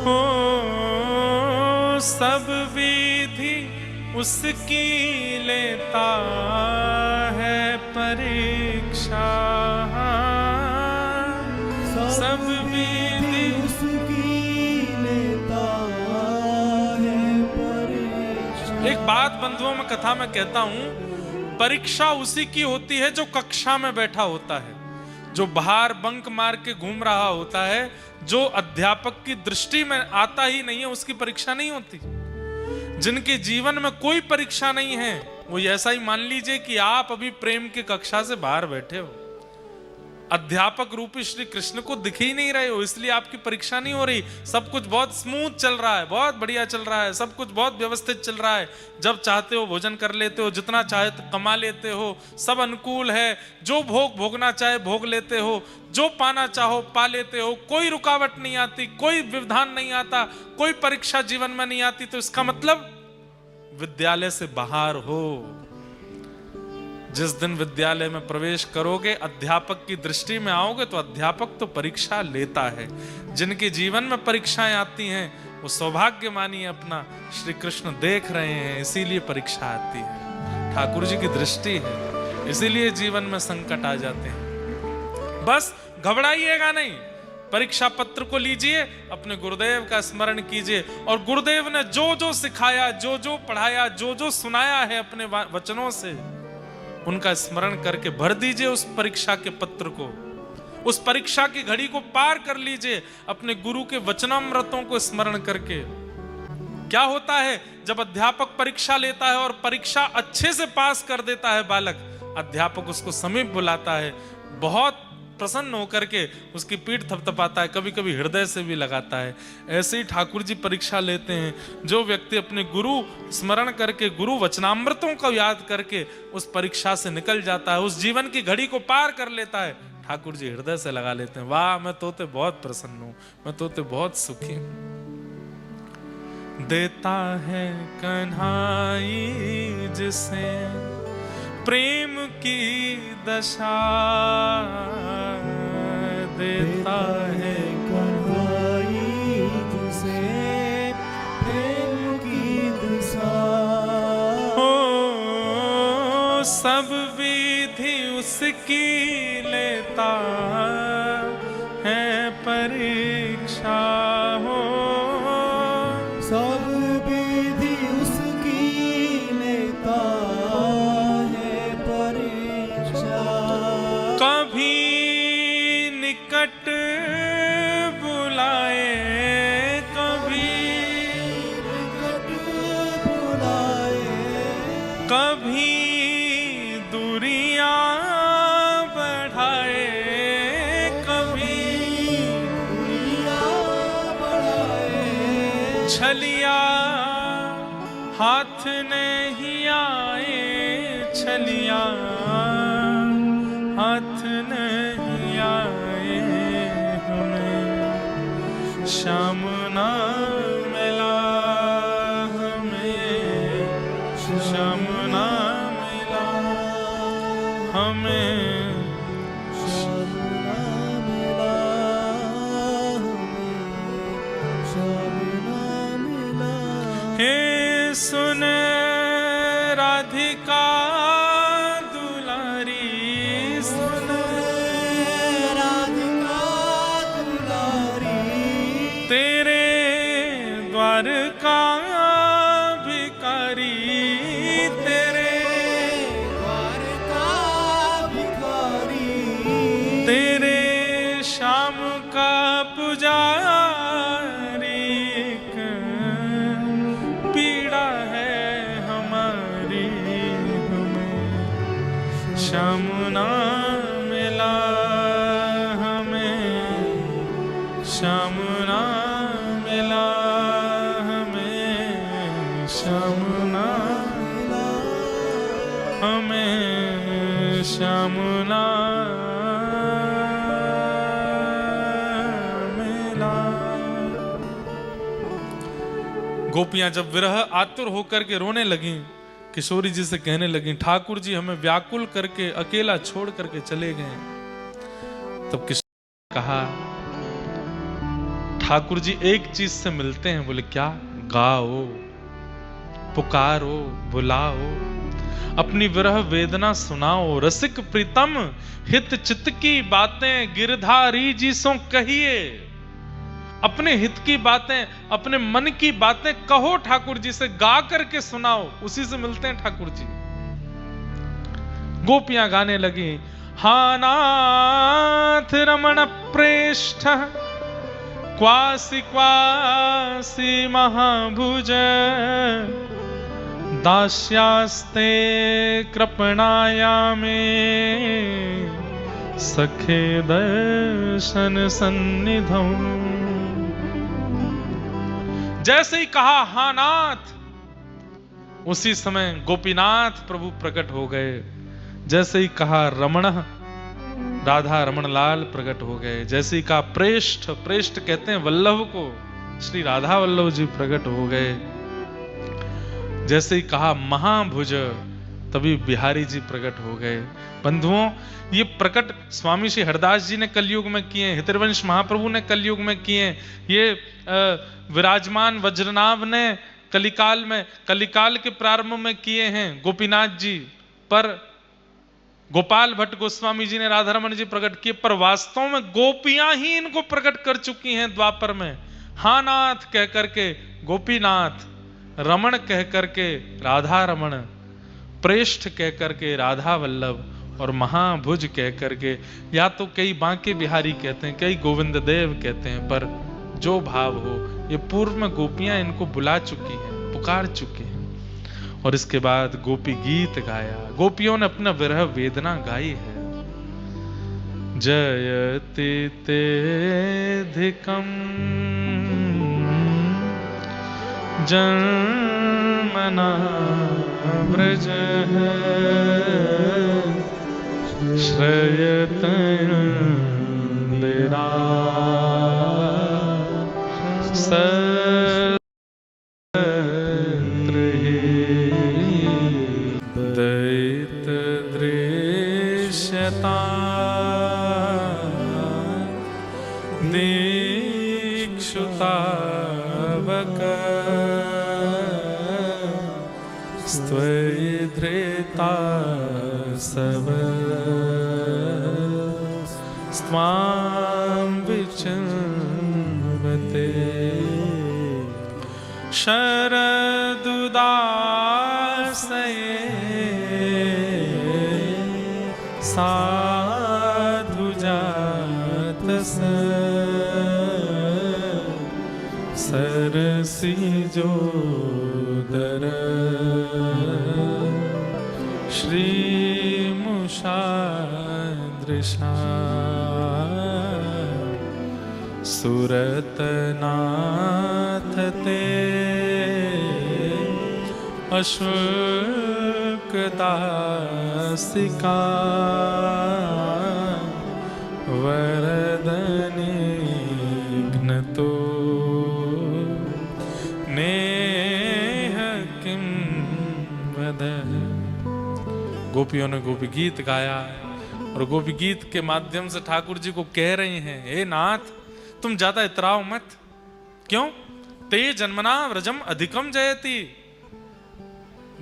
हो सब विधि उसकी लेता है परीक्षा, सब विधि उसकी लेता है परीक्षा। एक बात बंधुओं में कथा में कहता हूं, परीक्षा उसी की होती है जो कक्षा में बैठा होता है, जो बाहर बंक मार के घूम रहा होता है, जो अध्यापक की दृष्टि में आता ही नहीं है, उसकी परीक्षा नहीं होती। जिनके जीवन में कोई परीक्षा नहीं है, वो ऐसा ही मान लीजिए कि आप अभी प्रेम की कक्षा से बाहर बैठे हो। अध्यापक रूपी श्री कृष्ण को दिख ही नहीं रहे हो, इसलिए आपकी परीक्षा नहीं हो रही। सब कुछ बहुत स्मूथ चल रहा है, बहुत बढ़िया चल रहा है, सब कुछ बहुत व्यवस्थित चल रहा है। जब चाहते हो भोजन कर लेते हो, जितना चाहे तो कमा लेते हो, सब अनुकूल है। जो भोग भोगना चाहे भोग लेते हो, जो पाना चाहो पा लेते हो, कोई रुकावट नहीं आती, कोई व्यवधान नहीं आता, कोई परीक्षा जीवन में नहीं आती। तो इसका मतलब विद्यालय से बाहर हो। जिस दिन विद्यालय में प्रवेश करोगे, अध्यापक की दृष्टि में आओगे, तो अध्यापक तो परीक्षा लेता है। जिनके जीवन में परीक्षाएं आती हैं वो सौभाग्य मानिए अपना, श्री कृष्ण देख रहे हैं इसीलिए परीक्षा आती है। ठाकुर जी की दृष्टि है, इसीलिए जीवन में संकट आ जाते हैं। बस घबराइएगा नहीं, परीक्षा पत्र को लीजिए, अपने गुरुदेव का स्मरण कीजिए, और गुरुदेव ने जो जो सिखाया, जो जो पढ़ाया, जो जो सुनाया है अपने वचनों से, उनका स्मरण करके भर दीजिए उस परीक्षा के पत्र को। उस परीक्षा की घड़ी को पार कर लीजिए अपने गुरु के वचनामृतों को स्मरण करके। क्या होता है जब अध्यापक परीक्षा लेता है और परीक्षा अच्छे से पास कर देता है बालक, अध्यापक उसको समीप बुलाता है, बहुत प्रसन्न होकर के उसकी पीठ थपथपाता है, कभी कभी हृदय से भी लगाता है। ऐसे ही ठाकुर जी परीक्षा लेते हैं। जो व्यक्ति अपने गुरु स्मरण करके, गुरु वचनामृतों को याद करके उस परीक्षा से निकल जाता है, उस जीवन की घड़ी को पार कर लेता है, ठाकुर जी हृदय से लगा लेते हैं, वाह मैं तोते बहुत प्रसन्न हूं, मैं तोते बहुत सुखी हूं। देता है कन्हाई जिसे प्रेम की दशा, देता है कन्हाई जिसे प्रेम की दशा। हो सब विधि उसकी लेता है परीक्षा, हो सब विधि उसकी लेता है परीक्षा। कभी निकट बुलाए, कभी निकट बुलाए, कभी दूरियां बढ़ाए, कभी दूरियां बढ़ाए। छलिया हाथ नहीं आए, छलिया हाथ नहीं आए, हमें श्याम ना मिला, हमें श्याम ना मिला, हमें श्याम ना मिला, हमें श्याम ना मिला। हे सुन राधिका दुलारी, सुन राधिका दुलारी, तेरे द्वार का भिखारी, तेरे द्वार का भिखारी, तेरे शाम का पुजारी, एक पीड़ा है हमारी, हमें श्याम ना मिला, हमें श्याम ना मिला, हमें श्याम ना मिला, हमें श्याम ना मिला। गोपियां जब विरह आतुर होकर के रोने लगी, किशोरी जी से कहने लगी, ठाकुर जी हमें व्याकुल करके अकेला छोड़ करके चले गए। तब किशोरी ने कहा, ठाकुर जी एक चीज से मिलते हैं। बोले क्या? गाओ, पुकारो, बुलाओ, अपनी विरह वेदना सुनाओ, रसिक प्रीतम हित चित्त की बातें गिरधारी जी सो कहिए। अपने हित की बातें, अपने मन की बातें कहो ठाकुर जी से, गा करके सुनाओ, उसी से मिलते हैं ठाकुर जी। गोपियां गाने लगी, हानाथ रमण प्रेष्ठ क्वासी क्वासी महाभुज दास्यास्ते कृपणाया में सखे दर्शन सन्निधौ। जैसे ही कहा हाँ नाथ, उसी समय गोपीनाथ प्रभु प्रकट हो गए। जैसे ही कहा रमण, राधा रमण लाल प्रकट हो गए। जैसे ही कहा प्रेष्ठ, प्रेष्ठ कहते हैं वल्लभ को, श्री राधा वल्लभ जी प्रकट हो गए। जैसे ही कहा महाभुज, तभी बिहारी जी प्रकट हो गए। बंधुओं, ये प्रकट स्वामी श्री हरदास जी ने कलयुग में किए, हितरवंश महाप्रभु ने कलयुग में किए, ये विराजमान वज्रनाभ ने कलिकाल में, कलिकाल के प्रारंभ में किए हैं गोपीनाथ जी। पर गोपाल भट्ट गोस्वामी जी ने राधा रमन जी प्रकट किए, पर वास्तव में गोपियां ही इनको प्रकट कर चुकी हैं द्वापर में। हाँ नाथ कह करके गोपीनाथ, रमण कह करके राधा रमण, प्रेष्ठ कह करके राधा वल्लभ, और महाभुज कह करके या तो कई बांके बिहारी कहते हैं, कई गोविंद देव कहते हैं, पर जो भाव हो, ये पूर्व में गोपियां इनको बुला चुकी हैं, पुकार चुकी हैं। और इसके बाद गोपी गीत गाया, गोपियों ने अपना विरह वेदना गाई है। जयति तेधिकम जन्मना व्रज श्रयत इंदिरा दैत दृश्यता दीक्षुतावक स्त्वधृता सब स्वां विचिन्वते शरदुदासये साधु जात सरसी जोदर श्री मुषादृशा सुरतनाथ ते अशुल्कदासिका वरदनिघ्नतो नेह किं वद। गोपियों ने गोपी गीत गाया और गोपी गीत के माध्यम से ठाकुर जी को कह रहे हैं, हे नाथ तुम ज्यादा इतराओ मत। क्यों? ते जन्मना व्रजम अधिकम जयति,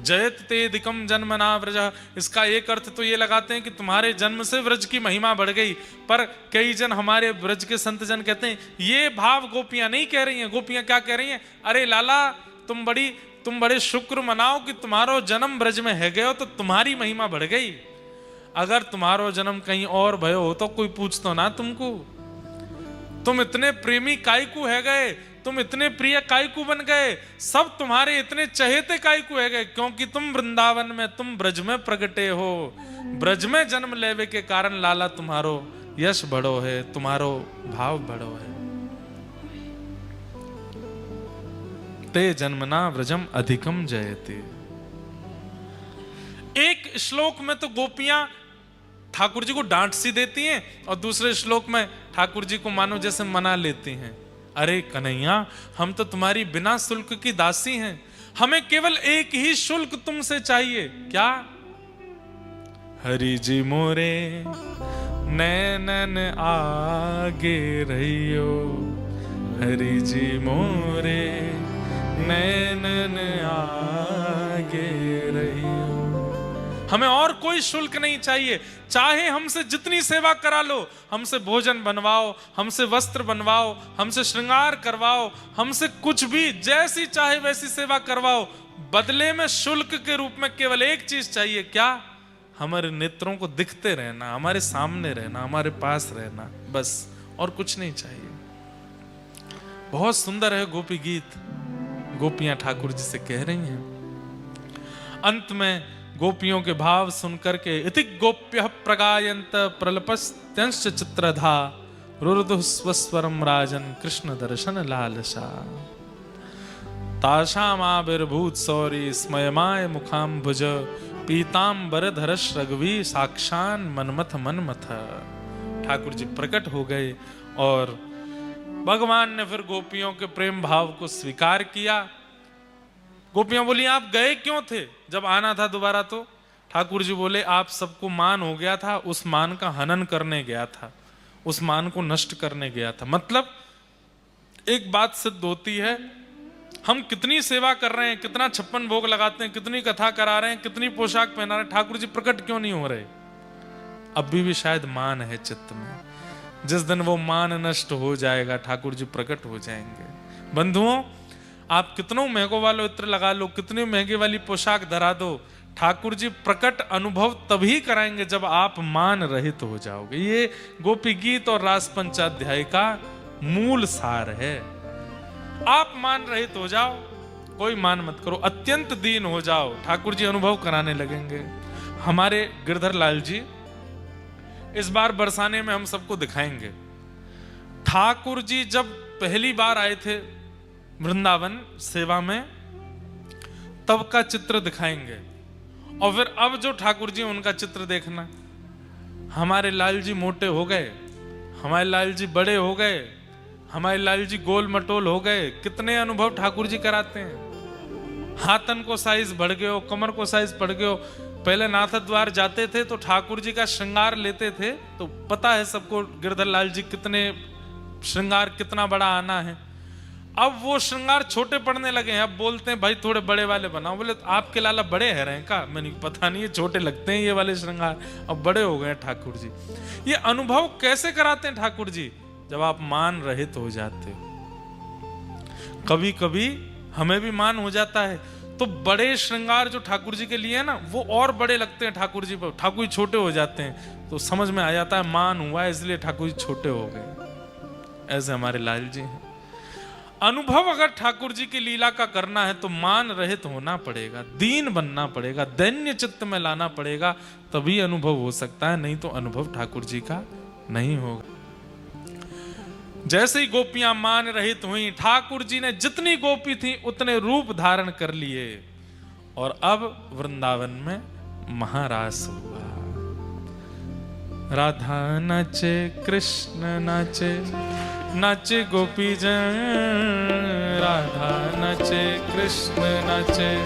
जयत ते अधिकम जन्मना व्रज। इसका एक अर्थ तो ये लगाते हैं कि तुम्हारे जन्म से व्रज की महिमा बढ़ गई, पर कई जन हमारे व्रज के संत जन कहते हैं ये भाव गोपियां नहीं कह रही हैं। गोपियां क्या कह रही हैं? अरे लाला तुम बड़े शुक्र मनाओ कि तुम्हारो जन्म ब्रज में है गयो तो तुम्हारी महिमा बढ़ गई। अगर तुम्हारो जन्म कहीं और भयो हो तो कोई पूछतो ना तुमको। तुम इतने प्रेमी कायकू है गए, तुम इतने प्रिय कायकू बन गए, सब तुम्हारे इतने चहेते कायकू है गए क्योंकि तुम वृंदावन में, तुम ब्रज में प्रगटे हो। ब्रज में जन्म लेवे के कारण लाला तुम्हारो यश बढ़ो है, तुम्हारो भाव बढ़ो है। ते जन्मना व्रजम अधिकम जयते। एक श्लोक में तो गोपियां ठाकुर जी को डांट सी देती हैं और दूसरे श्लोक में ठाकुर जी को मानो जैसे मना लेती हैं। अरे कन्हैया हम तो तुम्हारी बिना शुल्क की दासी हैं, हमें केवल एक ही शुल्क तुमसे चाहिए। क्या? हरि जी मोरे नैनन आगे रहियो, हरि जी मोरे नैनन आगे रहियो। हमें और कोई शुल्क नहीं चाहिए, चाहे हमसे जितनी सेवा करा लो, हमसे भोजन बनवाओ, हमसे वस्त्र बनवाओ, हमसे श्रृंगार करवाओ, हमसे कुछ भी जैसी चाहे वैसी सेवा करवाओ, बदले में शुल्क के रूप में केवल एक चीज चाहिए। क्या? हमारे नेत्रों को दिखते रहना, हमारे सामने रहना, हमारे पास रहना, बस और कुछ नहीं चाहिए। बहुत सुंदर है गोपी गीत, गोपियां ठाकुर जी से कह रही हैं। अंत में गोपियों के भाव सुनकर के इति गोप्य प्रगायंत प्रलपस्त्यंश चित्रधा रुरुदु स्वस्वरम राजन कृष्ण दर्शन लालसा ताशामाविर्भूत सौरी स्मयमाय मुखाम्बुज पीताम्बर धरश रघुवी साक्षान मनमथ मनमथ। ठाकुर जी प्रकट हो गए और भगवान ने फिर गोपियों के प्रेम भाव को स्वीकार किया। गोपियां बोली आप गए क्यों थे जब आना था दोबारा? तो ठाकुर जी बोले आप सबको मान हो गया था, उस मान का हनन करने गया था, उस मान को नष्ट करने गया था। मतलब एक बात सिद्ध होती है, हम कितनी सेवा कर रहे हैं, कितना 56 भोग लगाते हैं, कितनी कथा करा रहे हैं, कितनी पोशाक पहना रहे हैं, ठाकुर जी प्रकट क्यों नहीं हो रहे? अभी भी शायद मान है चित्त में। जिस दिन वो मान नष्ट हो जाएगा ठाकुर जी प्रकट हो जाएंगे। बंधुओं, आप कितनों महंगों वाले इत्र लगा लो, कितनी महंगी वाली पोशाक धरा दो, ठाकुर जी प्रकट अनुभव तभी कराएंगे जब आप मान रहित हो जाओगे। ये गोपी गीत और रास पंचाध्याय का मूल सार है। आप मान रहित हो जाओ, कोई मान मत करो, अत्यंत दीन हो जाओ, ठाकुर जी अनुभव कराने लगेंगे। हमारे गिरधर लाल जी इस बार बरसाने में हम सबको दिखाएंगे। ठाकुर जी जब पहली बार आए थे वृंदावन सेवा में, तब का चित्र दिखाएंगे, और फिर अब जो ठाकुर जी उनका चित्र देखना। हमारे लाल जी मोटे हो गए, हमारे लाल जी बड़े हो गए, हमारे लाल जी गोल मटोल हो गए। कितने अनुभव ठाकुर जी कराते हैं। हाथन को साइज बढ़ गयो, कमर को साइज बढ़ गयो। पहले नाथ द्वार जाते थे तो ठाकुर जी का श्रृंगार लेते थे, तो पता है सबको गिरधर लाल जी कितने श्रृंगार कितना बड़ा आना है। अब वो श्रृंगार छोटे पड़ने लगे हैं। अब बोलते हैं भाई थोड़े बड़े वाले बनाओ। बोले तो आपके लाला बड़े है रहे का? मैंने पता नहीं है, छोटे लगते हैं ये वाले श्रृंगार, अब बड़े हो गए ठाकुर जी। ये अनुभव कैसे कराते हैं ठाकुर जी? जब आप मान रहित हो जाते हो। कभी कभी हमें भी मान हो जाता है, तो बड़े श्रृंगार जो ठाकुर जी के लिए है ना, वो और बड़े लगते हैं ठाकुर जी पर। ठाकुर जी छोटे हो जाते हैं, तो समझ में आ जाता है मान हुआ है इसलिए ठाकुर जी छोटे हो गए। ऐसे हमारे लाल जी हैं। अनुभव अगर ठाकुर जी की लीला का करना है तो मान रहित होना पड़ेगा, दीन बनना पड़ेगा, दैन्य चित्त में लाना पड़ेगा, तभी अनुभव हो सकता है, नहीं तो अनुभव ठाकुर जी का नहीं होगा। जैसे ही गोपियां मान रहित हुई, ठाकुर जी ने जितनी गोपी थी उतने रूप धारण कर लिए, और अब वृंदावन में महारास हुआ। राधा नाचे, कृष्ण नाचे, नाचे गोपी जन। राधा नाचे, कृष्ण नाचे,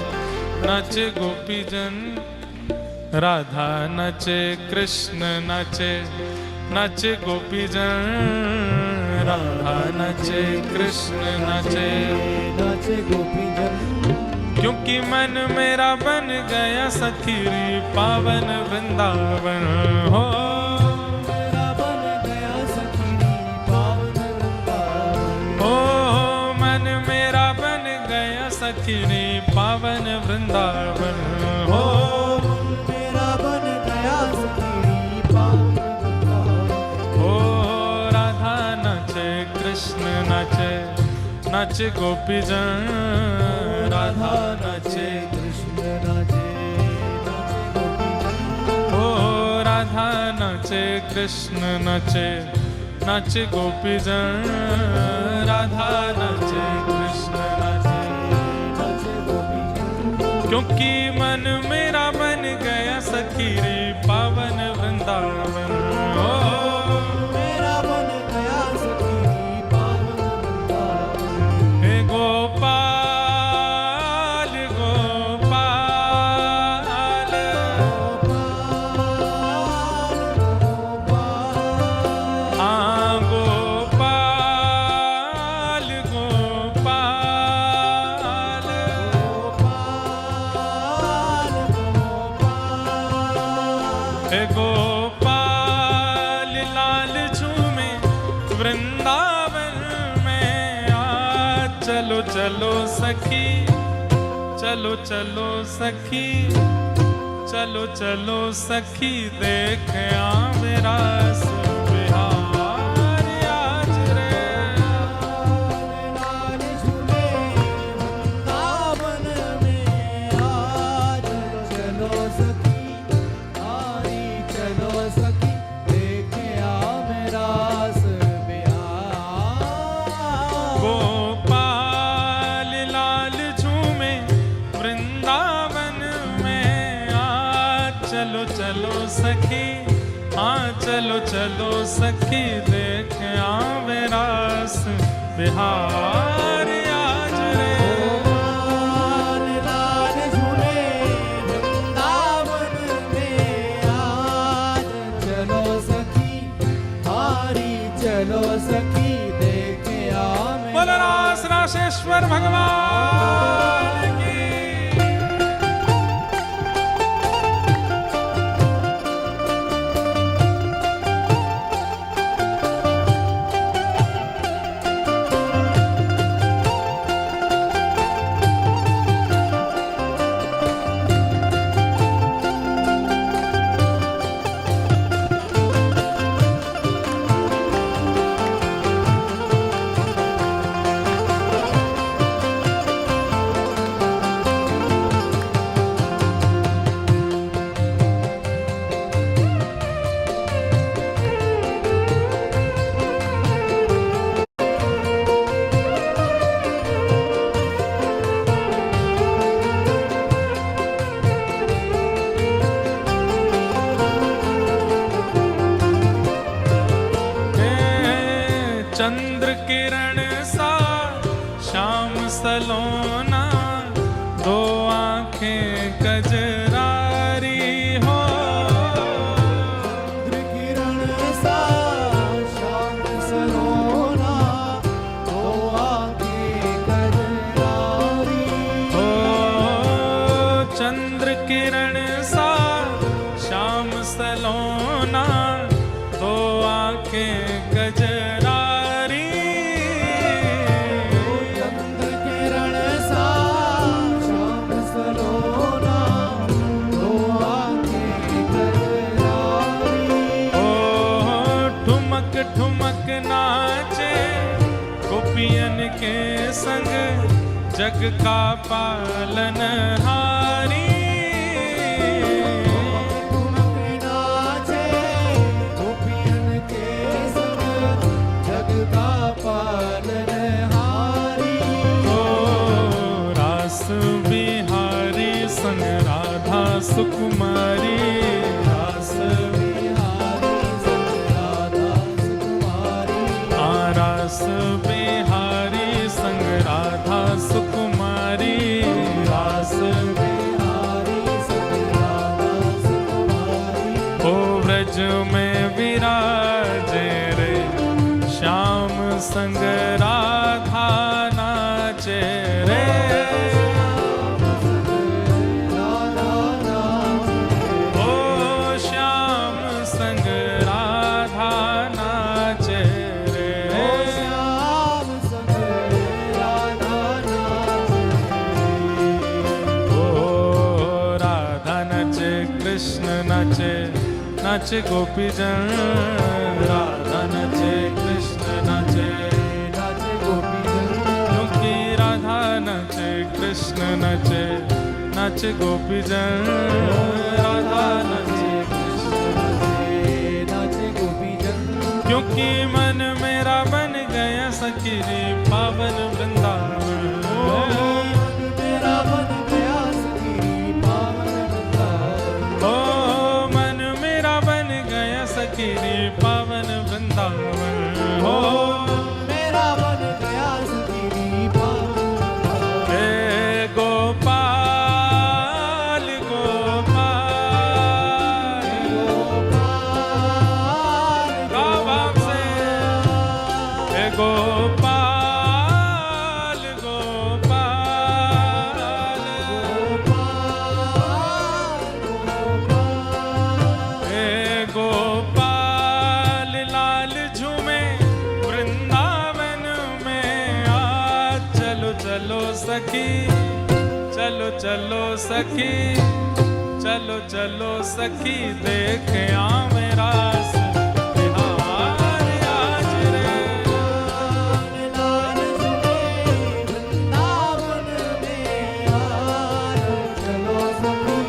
नाचे गोपी जन। राधा नाचे, कृष्ण नाचे, नाचे गोपी जन। राधा नाचे, कृष्ण नाचे, नाचे गोपी जन। क्योंकि मन मेरा बन गया सखी पावन वृंदावन हो। मेरा बन गया सखी पावन वृंदावन। ओ मन मेरा बन गया सखी पावन वृंदावन हो। मेरा बन गया सखी पावन वृंदावन। ओ राधा नाचे, कृष्ण नाचे, नाचे गोपी जन। राधा नाचे, कृष्ण नाचे, नाचे गोपी जन। ओ राधा नाचे, कृष्ण नाचे, नाचे गोपी जन। राधा नाचे, कृष्ण नाचे, नाचे गोपी जन। क्योंकि मन मेरा बन गया सखी रे पावन वृंदावन हो। मेरा बन गया सखी पावन वृंदावन। हे गोपाल गोपाल, हाँ गोपाल गोपाल, हे गोपाल लाल झूमे वृंदावन में आ। चलो चलो सखी, चलो चलो सखी, चलो चलो सखी, देख आ मेरा बिहार आज रे। लाल झूले वृंदावन में आज। चलो चलो सखी, हाँ चलो चलो सखी, देख आवे रास बिहार आज रे। लाल लाल झूले वृंदावन में आज, चलो सखी हारी चलो सखी, देखे आवे बोलो रास रासेश्वर भगवान की। चंद्र किरण सा श्याम सलोना, दो आंखें कजरारी हो। चंद्र किरण सा श्याम सलोना, दो आंखें कजरारी हो चंद्र किरण सा श्याम सलोना, दो आंखें कजरारी। चंद्र किरण सा श्याम सलोना, दो आंखें कजरारी ठुमक ठुमक नाचे गोपियन के संग, जग का पालन हारी। ठुमक नाचे गोपियन के संग, जग का पालनहारी ओ रास बिहारी संग राधा सुकुमारी, रास बिहारी संग राधा सुकुमारी, रास बिहारी संग राधा सुकुमारी, रास बिहारी संग राधा सुकुमारी। ओ व्रज में विराजे रे श्याम संग राधा नाचे रे। राधा नाचे, ओ श्याम संग राधा नाचे रे। श्याम संग राधा नाचे, ओ राधा नाचे कृष्ण नाचे, नाचे गोपीजन। राधा नाचे कृष्ण नाचे, नाचे गोपीजन। क्योंकि राधा नाचे कृष्ण नाचे, नाचे गोपीजन। राधा नाचे कृष्ण नाचे, नाचे गोपीजन। क्योंकि मन मेरा बन गया सखी रे पावन वृंदावन। मन मेरा बन गया सखी पावन वृंदावन। ओ मन मेरा बन गया सखी रे पावन वृंदावन। हो मेरा बन गया सखी पावन वृंदावन। हे गोपाल गोपाल, गोपाल गाओ भाव से। हे गोपाल सखी, चलो चलो सखी, चलो चलो सखी, देख आवे रास बिहार आज रे। लाल झूले वृंदावन में आज, चलो सखी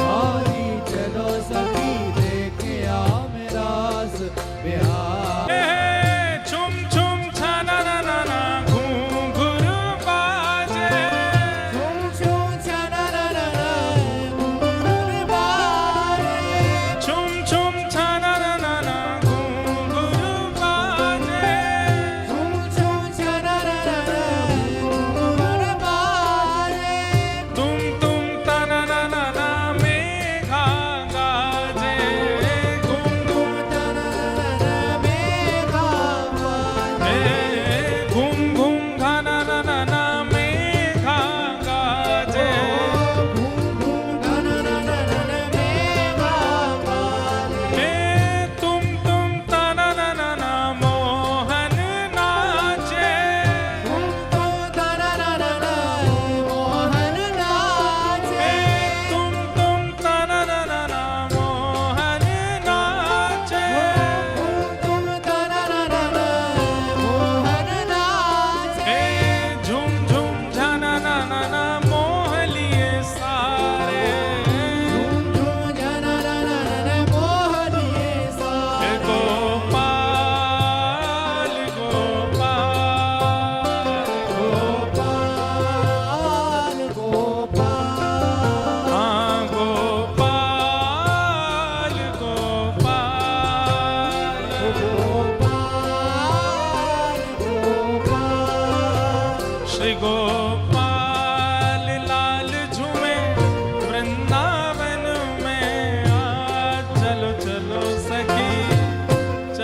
हारी चलो सखी, देखे आ मेरा रास बिहार। ए, छुम छुम छना ना ना ना घुंघरू बाजे। झूम झूम छना ना ना ना घुंघरू बाजे।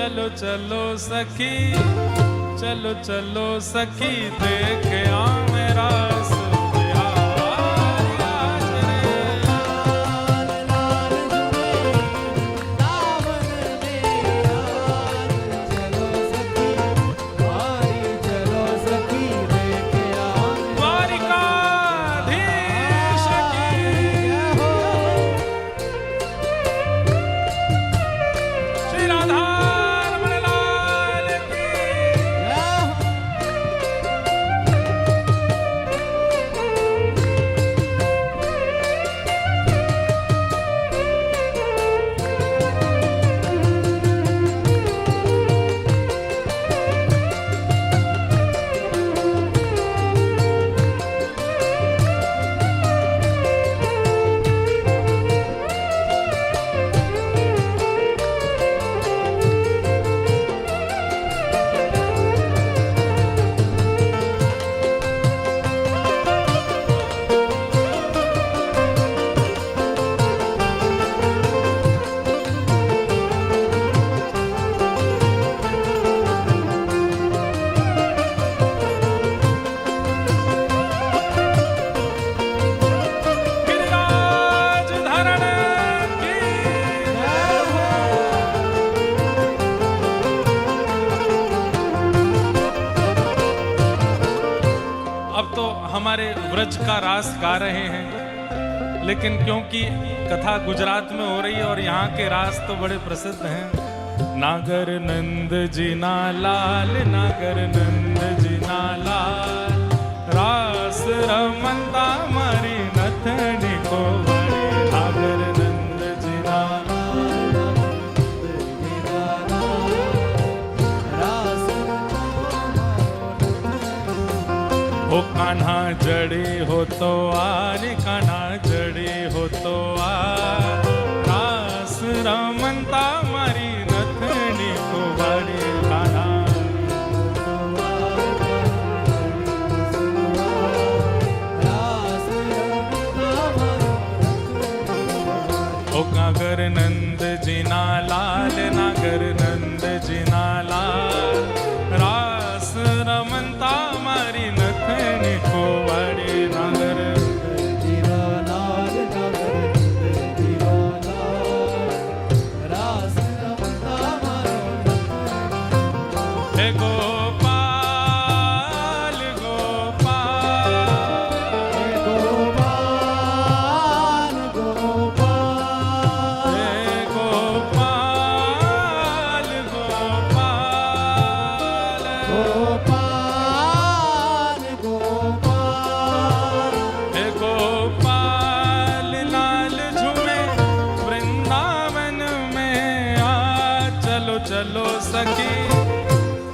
चलो चलो सखी, चलो चलो सखी, देख आ मेरा हमारे व्रज का रास गा रहे हैं, लेकिन क्योंकि कथा गुजरात में हो रही है और यहाँ के रास तो बड़े प्रसिद्ध हैं। नागर नंद जी ना लाल, नागर नंद जी ना लाल, रास रमंता मारी नथनी को बड़े। नागर नंद जी ना ओ कान्हा जड़े हो तो आर, कान्हा जड़े हो तो आर, रास रमंता मारी नथनी को बड़े। कान्हा ओ नागर नंद जी ना लाल, नागर नंद जी ना लाल, रास रमंता मारी नथनी को बड़े। नागर जी ना लाल, नागर जी ना लाल, रास रमंता मारी हे गोपाल गोपाल, हे गोपाल गोपाल, हे गोपाल गोपाल, गोपाल गोपाल, हे गोपाल लाल झूमे वृंदावन में आ। चलो चलो सखी,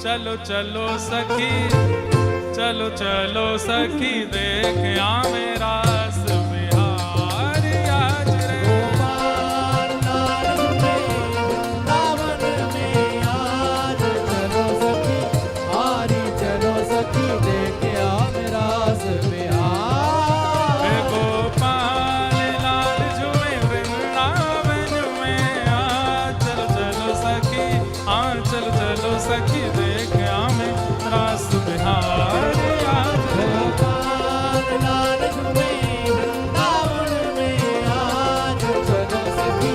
चलो चलो सखी, चलो चलो सखी, देख आ मेरा रस बिहार आज रे। गोपाल लाल झूमे वृंदावन में आज। चलो सखी हारी, चलो सखी, देख आ मेरा रस बिहार। हे गोपाल लाल झूमे वृंदावन में आ। चलो चलो सखी, आ चलो चलो सखी, देख आ मेरा रस बिहार आज रे। गोपाल लाल झूमे वृंदावन में आज। चलो सखी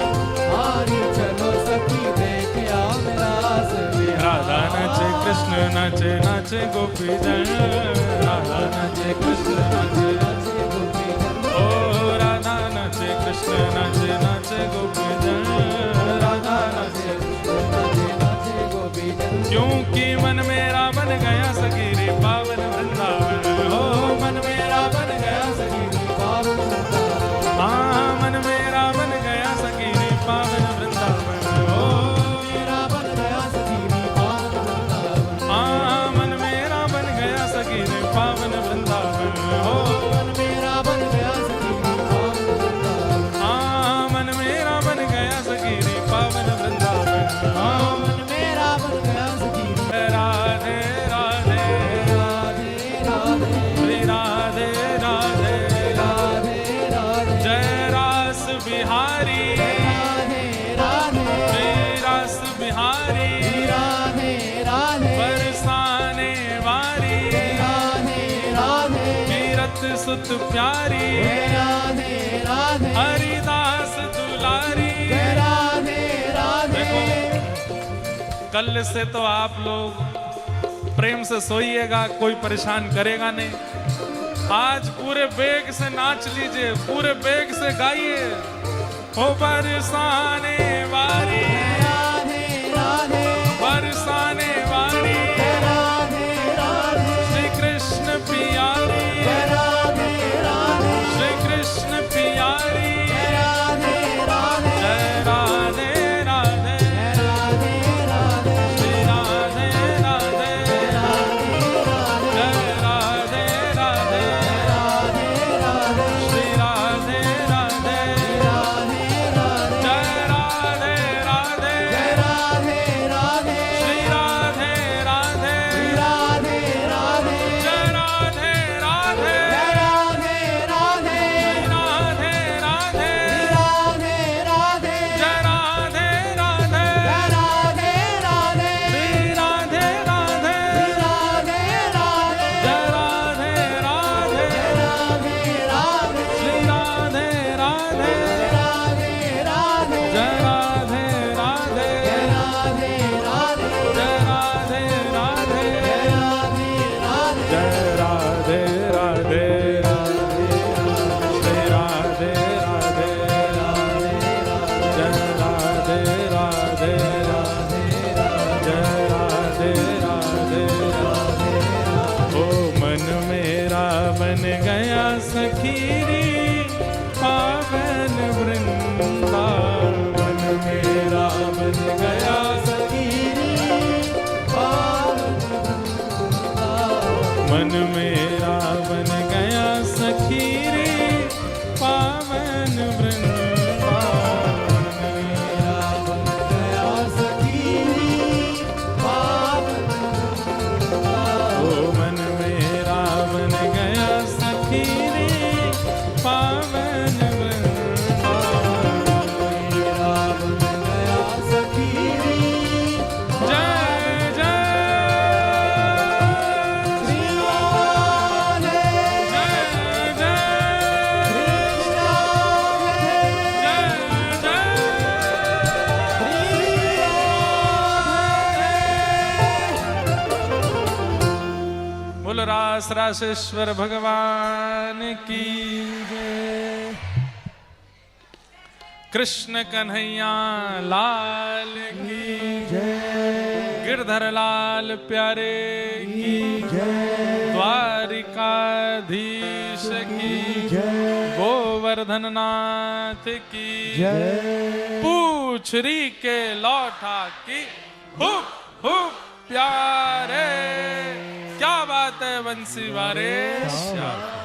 हारी, चलो सखी, देख आ मेरा रस बिहार। राधा नाचे कृष्ण नाचे, नाचे गोपी जन, राधा नाचे कृष्ण नाचे, नाचे गोपी जन, ओ राधा नाचे कृष्ण नाचे, नाचे गोपी जन, राधा नाचे। नाचे नाचे गोपी जन। क्योंकि मन मेरा बन गया सगीरे पावन वृंदावन, हो मन मेरा बन गया सगीरे पावन वृंदावन, हाँ मन मेरा बन गया सगीरे पावन वृंदावन, हो मेरा बन गया सखीरी पावन वृंदावन। हाँ मन मेरा बन गया सगीरे पावन वृंदावन, हो मन मेरा बन गया सखीरी पावन वृंदावन। हाँ मन मेरा बन गया सगीरे पावन वृंदावन, हाँ मन मेरा बन गया सखीरी सुत प्यारी, जय राधे राधे, हरिदास दुलारी। जय राधे राधे। देखो कल से तो आप लोग प्रेम से सोइएगा, कोई परेशान करेगा नहीं। आज पूरे बेग से नाच लीजिए, पूरे बेग से गाइए। ओ बरसाने वाली, राधे राधे, बरसाने वाली, राधे राधे, श्री कृष्ण प्यारी, राधे राधे, श्री कृष्ण प्यारी, राधे राधे, जय राधे राधे, राधे राधे, श्री राधे राधे, जय राधे राधे, श्री राधे राधे, जय राधे राधे, श्री राधे राधे, जय राधे राधे, श्री राधे राधे, जय राधे राधे, श्री राधे राधे, जय राधे राधे, श्री राधे राधे, जय राधे राधे, जय राधे राधे, जय राधे राधे, श्री राधे राधे, जय राधे राधे, जय राधे राधे। ओ मन मेरा बन गया सखीरी, पावन वृंदावन, मन मेरा बन गया मन मेरा बन गया सखीरी, पावन वृंदावन, ओ मन मेरा बन गया सखीरी, पावन वृंदावन। जय जय जय जय बोल रास रासेश्वर भगवान की जय। कृष्ण कन्हैया लाल की जय, गिरधर लाल प्यारे की द्वारिकाधीश की जय, गोवर्धन नाथ की जय, पूछरी के लौठा की हुप हुप प्यारे। क्या बात है बंसी वारे श्याम।